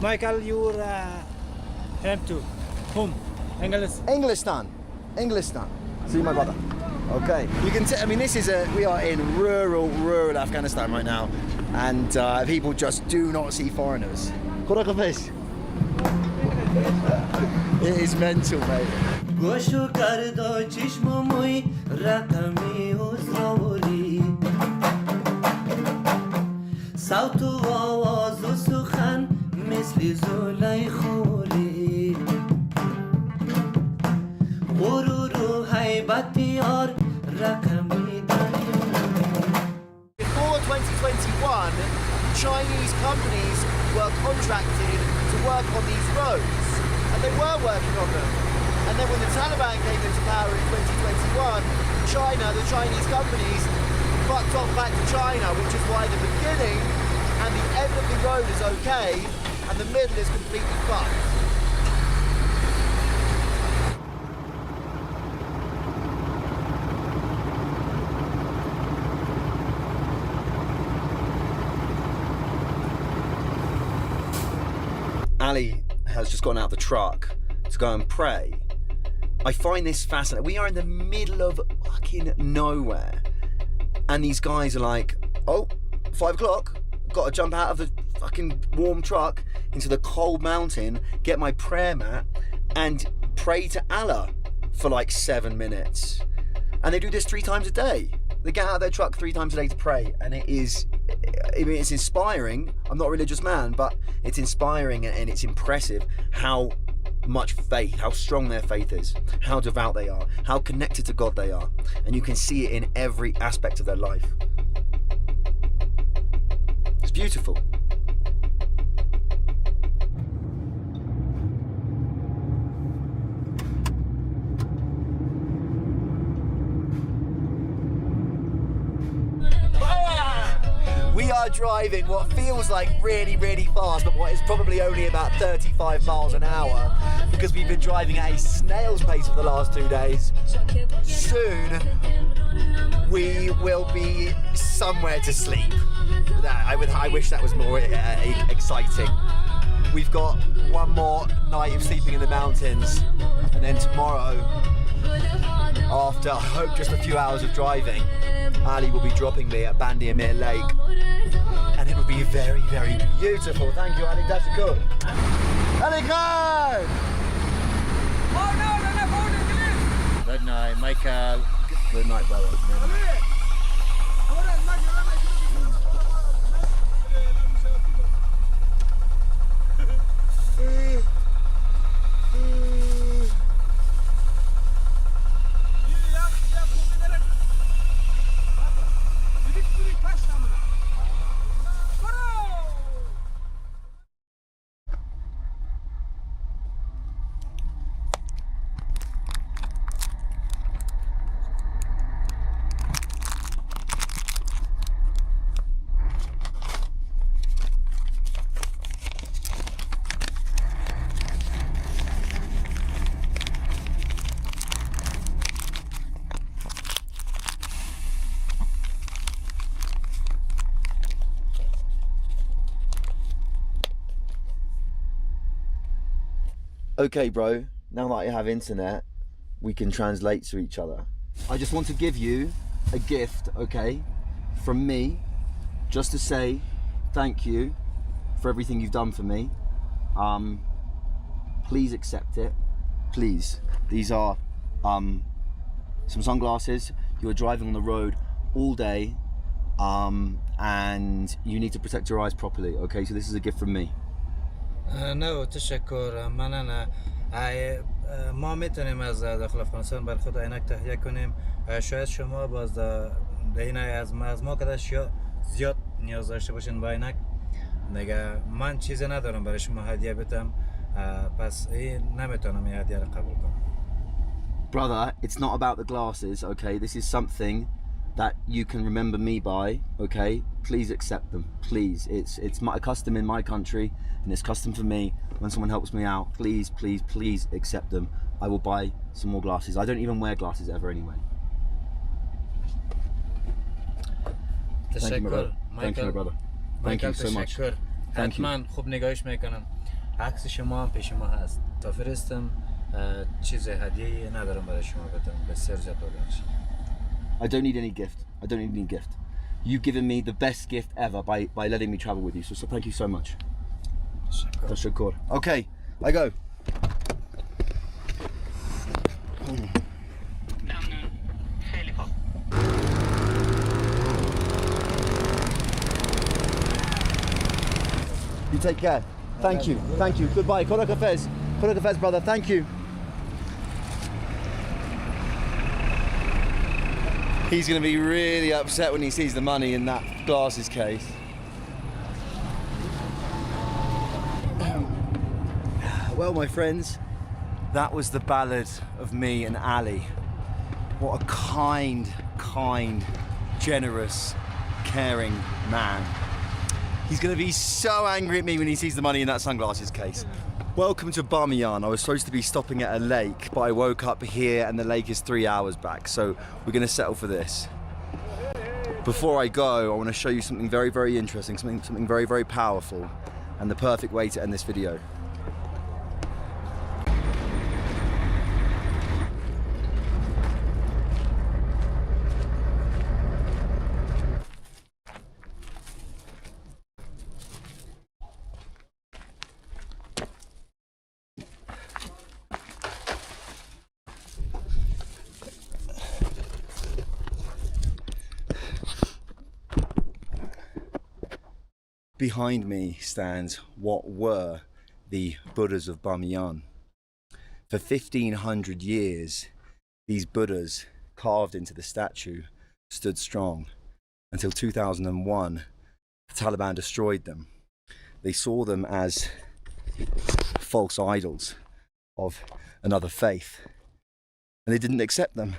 Michael, you're have to home, Englistan. See my brother. Okay. You can I mean, we are in rural Afghanistan right now, and people just do not see foreigners. It is mental, mate. صوت و آواز و سخن مثل زلیخوری غرور و هیبت یار رقمی داری. Before 2021, Chinese companies were contracted to work on these roads, and they were working on them. And then when the Taliban came into power in 2021, the Chinese companies fucked off back to China, which is why the beginning and the end of the road is okay, and the middle is completely fucked. Ali has just gone out the truck to go and pray. I find this fascinating. We are in the middle of fucking nowhere. And these guys are like, oh, 5 o'clock, got to jump out of the fucking warm truck into the cold mountain, get my prayer mat, and pray to Allah for like 7 minutes. And they do this 3 times a day. They get out of their truck 3 times a day to pray, and it's inspiring. I'm not a religious man, but it's inspiring and it's impressive how much faith, how strong their faith is, how devout they are, how connected to God they are. And you can see it in every aspect of their life. It's beautiful. We are driving what feels like really, really fast, but what is probably only about 35 miles an hour, because we've been driving at a snail's pace for the last 2 days. Soon, we will be somewhere to sleep. I wish that was more exciting. We've got one more night of sleeping in the mountains, and then tomorrow, after I hope just a few hours of driving, Ali will be dropping me at Bandi Amir Lake, and it will be very, very beautiful. Thank you, Ali. That's good. Ali Khan! Good night, Michael. Good night, brother. Okay, bro, now that I have internet, we can translate to each other. I just want to give you a gift, okay, from me, just to say thank you for everything you've done for me. Please accept it, please. These are some sunglasses. You're driving on the road all day, and you need to protect your eyes properly, okay? So this is a gift from me. نه تشکر من ما میتونیم از داخل افغانستان بر خود عینک تهیه کنیم شاید شما باز اینه از ما کدش یا زیاد نیاز داشته باشین با عینک نگه من چیزی ندارم برای شما هدیه بدم پس این نمیتونم این هدیه رو قبول کنم. Brother, it's not about the glasses, okay? This is something that you can remember me by, okay? Please accept them, please. It's my custom in my country, and it's custom for me when someone helps me out. Please, please, please accept them. I will buy some more glasses. I don't even wear glasses ever anyway. Thank you, my brother. Thank you, my brother. Thank you so much. Thank you. حتما خوب نگاهش میکنم. عکس شما هم پیش ما هست. تا فرستم چیز هدیه‌ای ندارم برای شما بدم. بسیار زیاد ببخشید. I don't need any gift. I don't need any gift. You've given me the best gift ever by letting me travel with you. So thank you so much. Tashakkur. Okay, I go. You take care. Thank you. Thank you. Goodbye. Kodak Hafez. Kodak Hafez, brother. Thank you. He's going to be really upset when he sees the money in that glasses case. Well, my friends, that was the ballad of me and Ali. What a kind, generous, caring man. He's going to be so angry at me when he sees the money in that sunglasses case. Welcome to Bamiyan. I was supposed to be stopping at a lake, but I woke up here and the lake is 3 hours back, so we're going to settle for this. Before I go, I want to show you something very, very interesting, something very, very powerful, and the perfect way to end this video. Behind me stands what were the Buddhas of Bamiyan. For 1500 years, these Buddhas carved into the statue stood strong until 2001, the Taliban destroyed them. They saw them as false idols of another faith, and they didn't accept them.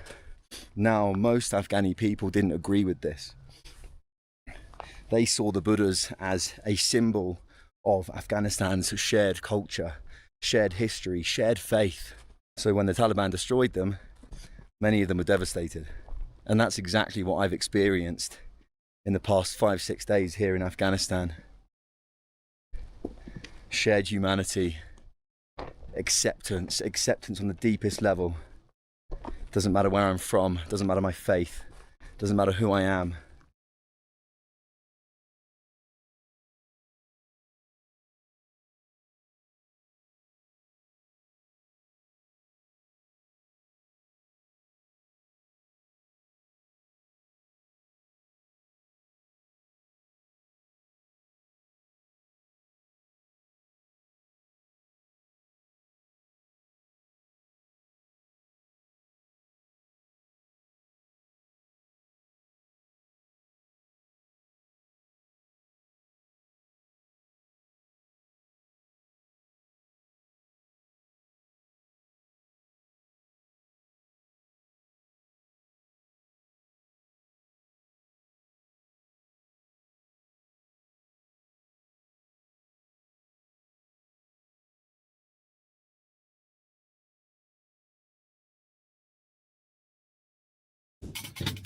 Now, most Afghani people didn't agree with this. They saw the Buddhas as a symbol of Afghanistan's shared culture, shared history, shared faith. So when the Taliban destroyed them, many of them were devastated. And that's exactly what I've experienced in the past 5-6 days here in Afghanistan. Shared humanity, acceptance on the deepest level. Doesn't matter where I'm from, doesn't matter my faith, doesn't matter who I am.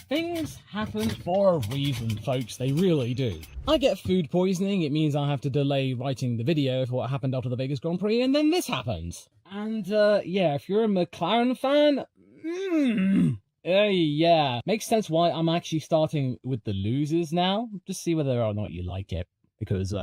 Things happen for a reason, folks, they really do. I get food poisoning, it means I have to delay writing the video for what happened after the Vegas Grand Prix, and then this happens. And, yeah, if you're a McLaren fan, yeah, makes sense why I'm actually starting with the losers now, just see whether or not you like it, because,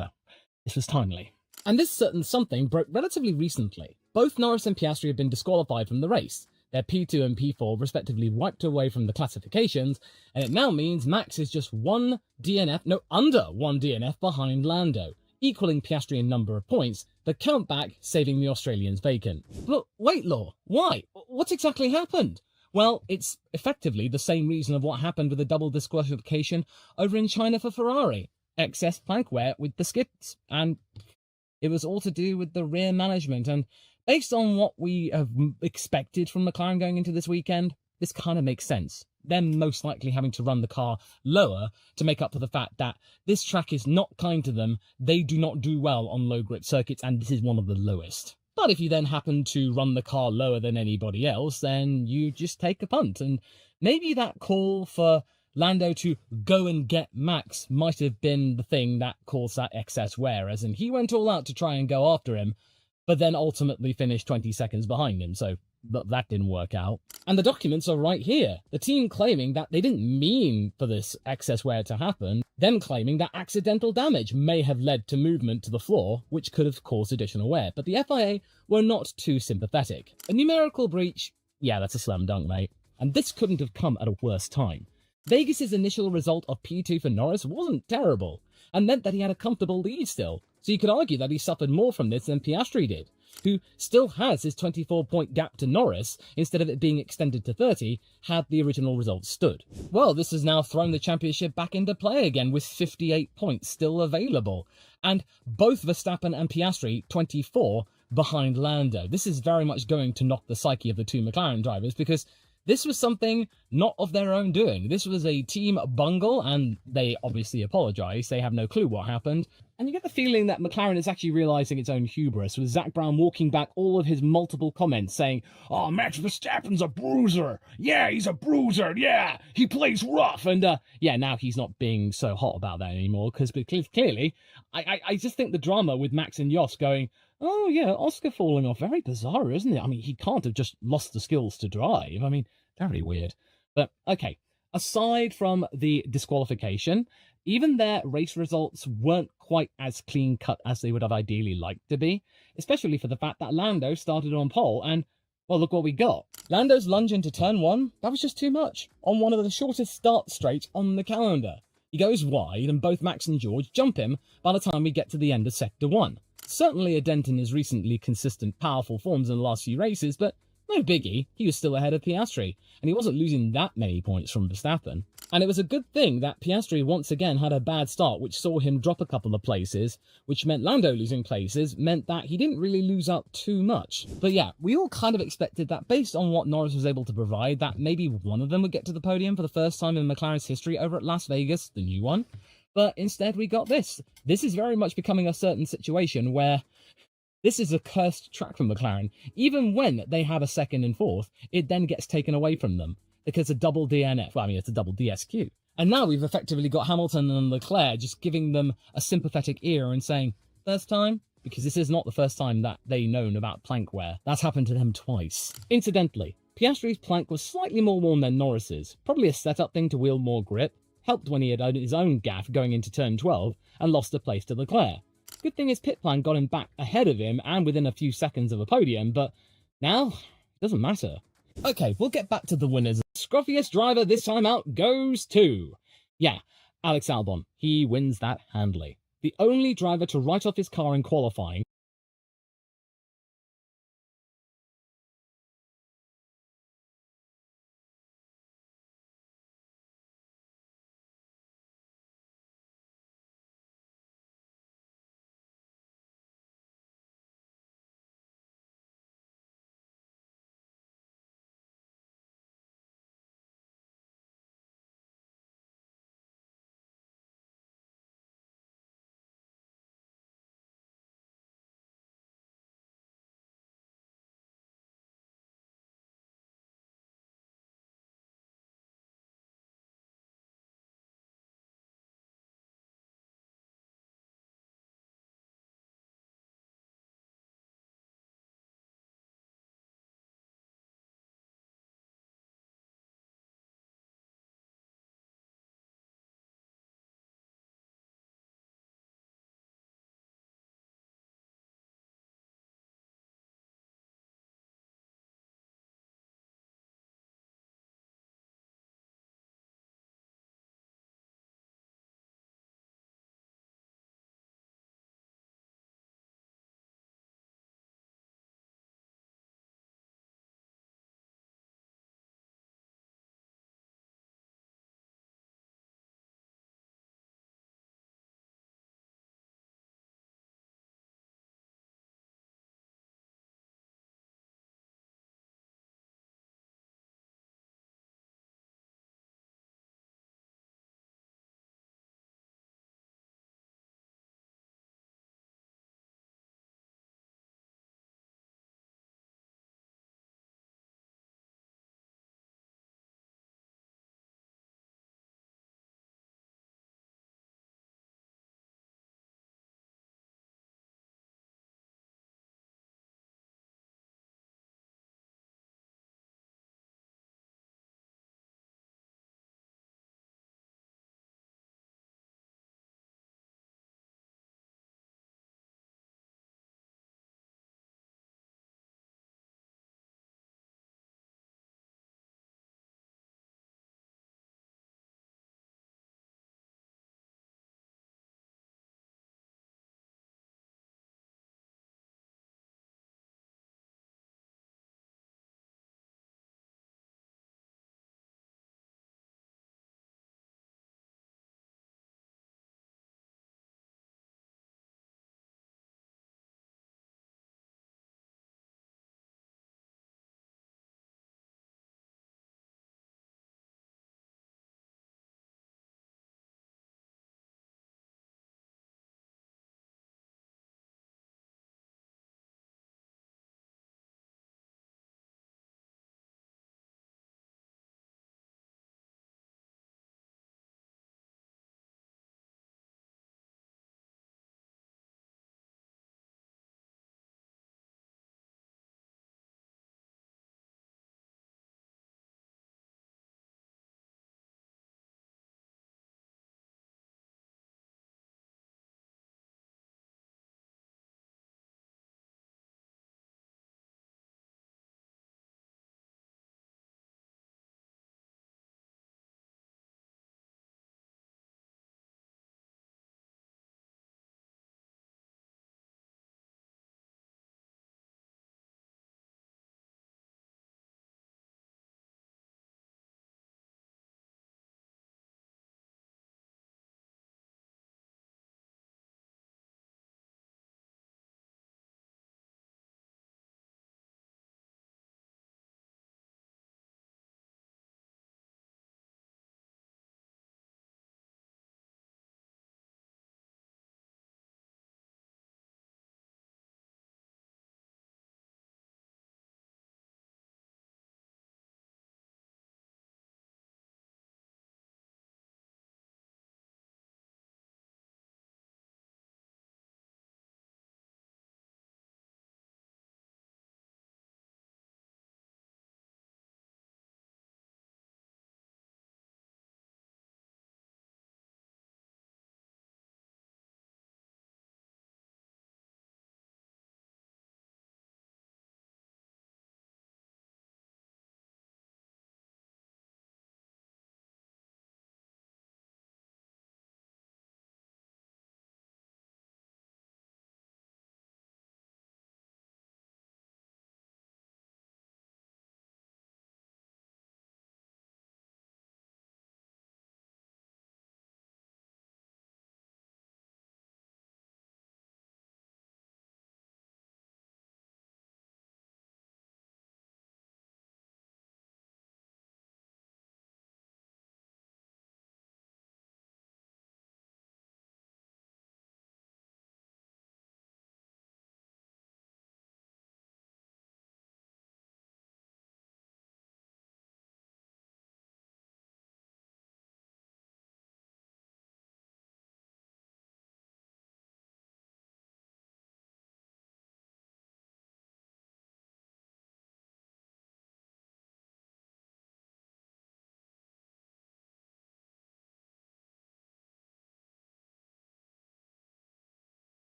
this was timely. And this certain something broke relatively recently. Both Norris and Piastri have been disqualified from the race. Their P2 and P4 respectively wiped away from the classifications, and it now means Max is just under one DNF behind Lando, equaling Piastri in number of points, the countback saving the Australians vacant. But wait, Law, why? What exactly happened? Well, it's effectively the same reason of what happened with the double disqualification over in China for Ferrari. Excess plank wear with the skids, and it was all to do with the rear management, and based on what we have expected from McLaren going into this weekend, this kind of makes sense. Them most likely having to run the car lower to make up for the fact that this track is not kind to them, they do not do well on low grip circuits, and this is one of the lowest. But if you then happen to run the car lower than anybody else, then you just take a punt, and maybe that call for Lando to go and get Max might have been the thing that caused that excess wear, as in he went all out to try and go after him, but then ultimately finished 20 seconds behind him, so that didn't work out. And the documents are right here. The team claiming that they didn't mean for this excess wear to happen, them claiming that accidental damage may have led to movement to the floor, which could have caused additional wear, but the FIA were not too sympathetic. A numerical breach? Yeah, that's a slam dunk, mate. And this couldn't have come at a worse time. Vegas's initial result of P2 for Norris wasn't terrible, and meant that he had a comfortable lead still, so you could argue that he suffered more from this than Piastri did, who still has his 24-point gap to Norris, instead of it being extended to 30, had the original result stood. Well, this has now thrown the championship back into play again, with 58 points still available, and both Verstappen and Piastri 24 behind Lando. This is very much going to knock the psyche of the two McLaren drivers, because this was something not of their own doing. This was a team bungle, and they obviously apologise. They have no clue what happened. And you get the feeling that McLaren is actually realising its own hubris, with Zak Brown walking back all of his multiple comments saying, "Oh, Max Verstappen's a bruiser. Yeah, he's a bruiser. Yeah, he plays rough." And yeah, now he's not being so hot about that anymore, because clearly, I just think the drama with Max and Jos going, "Oh yeah, Oscar falling off, very bizarre, isn't it? I mean, he can't have just lost the skills to drive. I mean, very weird." But okay, aside from the disqualification, even their race results weren't quite as clean-cut as they would have ideally liked to be, especially for the fact that Lando started on pole and, well, look what we got. Lando's lunge into turn 1, that was just too much, on one of the shortest start straights on the calendar. He goes wide, and both Max and George jump him by the time we get to the end of Sector 1. Certainly a dent in his recently consistent, powerful forms in the last few races, but no biggie, he was still ahead of Piastri, and he wasn't losing that many points from Verstappen. And it was a good thing that Piastri once again had a bad start, which saw him drop a couple of places, which meant Lando losing places, meant that he didn't really lose out too much. But yeah, we all kind of expected that based on what Norris was able to provide, that maybe one of them would get to the podium for the first time in McLaren's history over at Las Vegas, the new one. But instead we got this. This is very much becoming a certain situation where this is a cursed track from McLaren. Even when they have a second and fourth, it then gets taken away from them, because a double DNF, well, I mean, it's a double DSQ. And now we've effectively got Hamilton and Leclerc just giving them a sympathetic ear and saying, first time? Because this is not the first time that they known about plank wear. That's happened to them twice. Incidentally, Piastri's plank was slightly more worn than Norris's, probably a setup thing to wield more grip, helped when he had his own gaff going into turn 12, and lost a place to Leclerc. Good thing his pit plan got him back ahead of him and within a few seconds of a podium, but now, it doesn't matter. Okay, we'll get back to the winners. Scruffiest driver this time out goes to, yeah, Alex Albon. He wins that handily. The only driver to write off his car in qualifying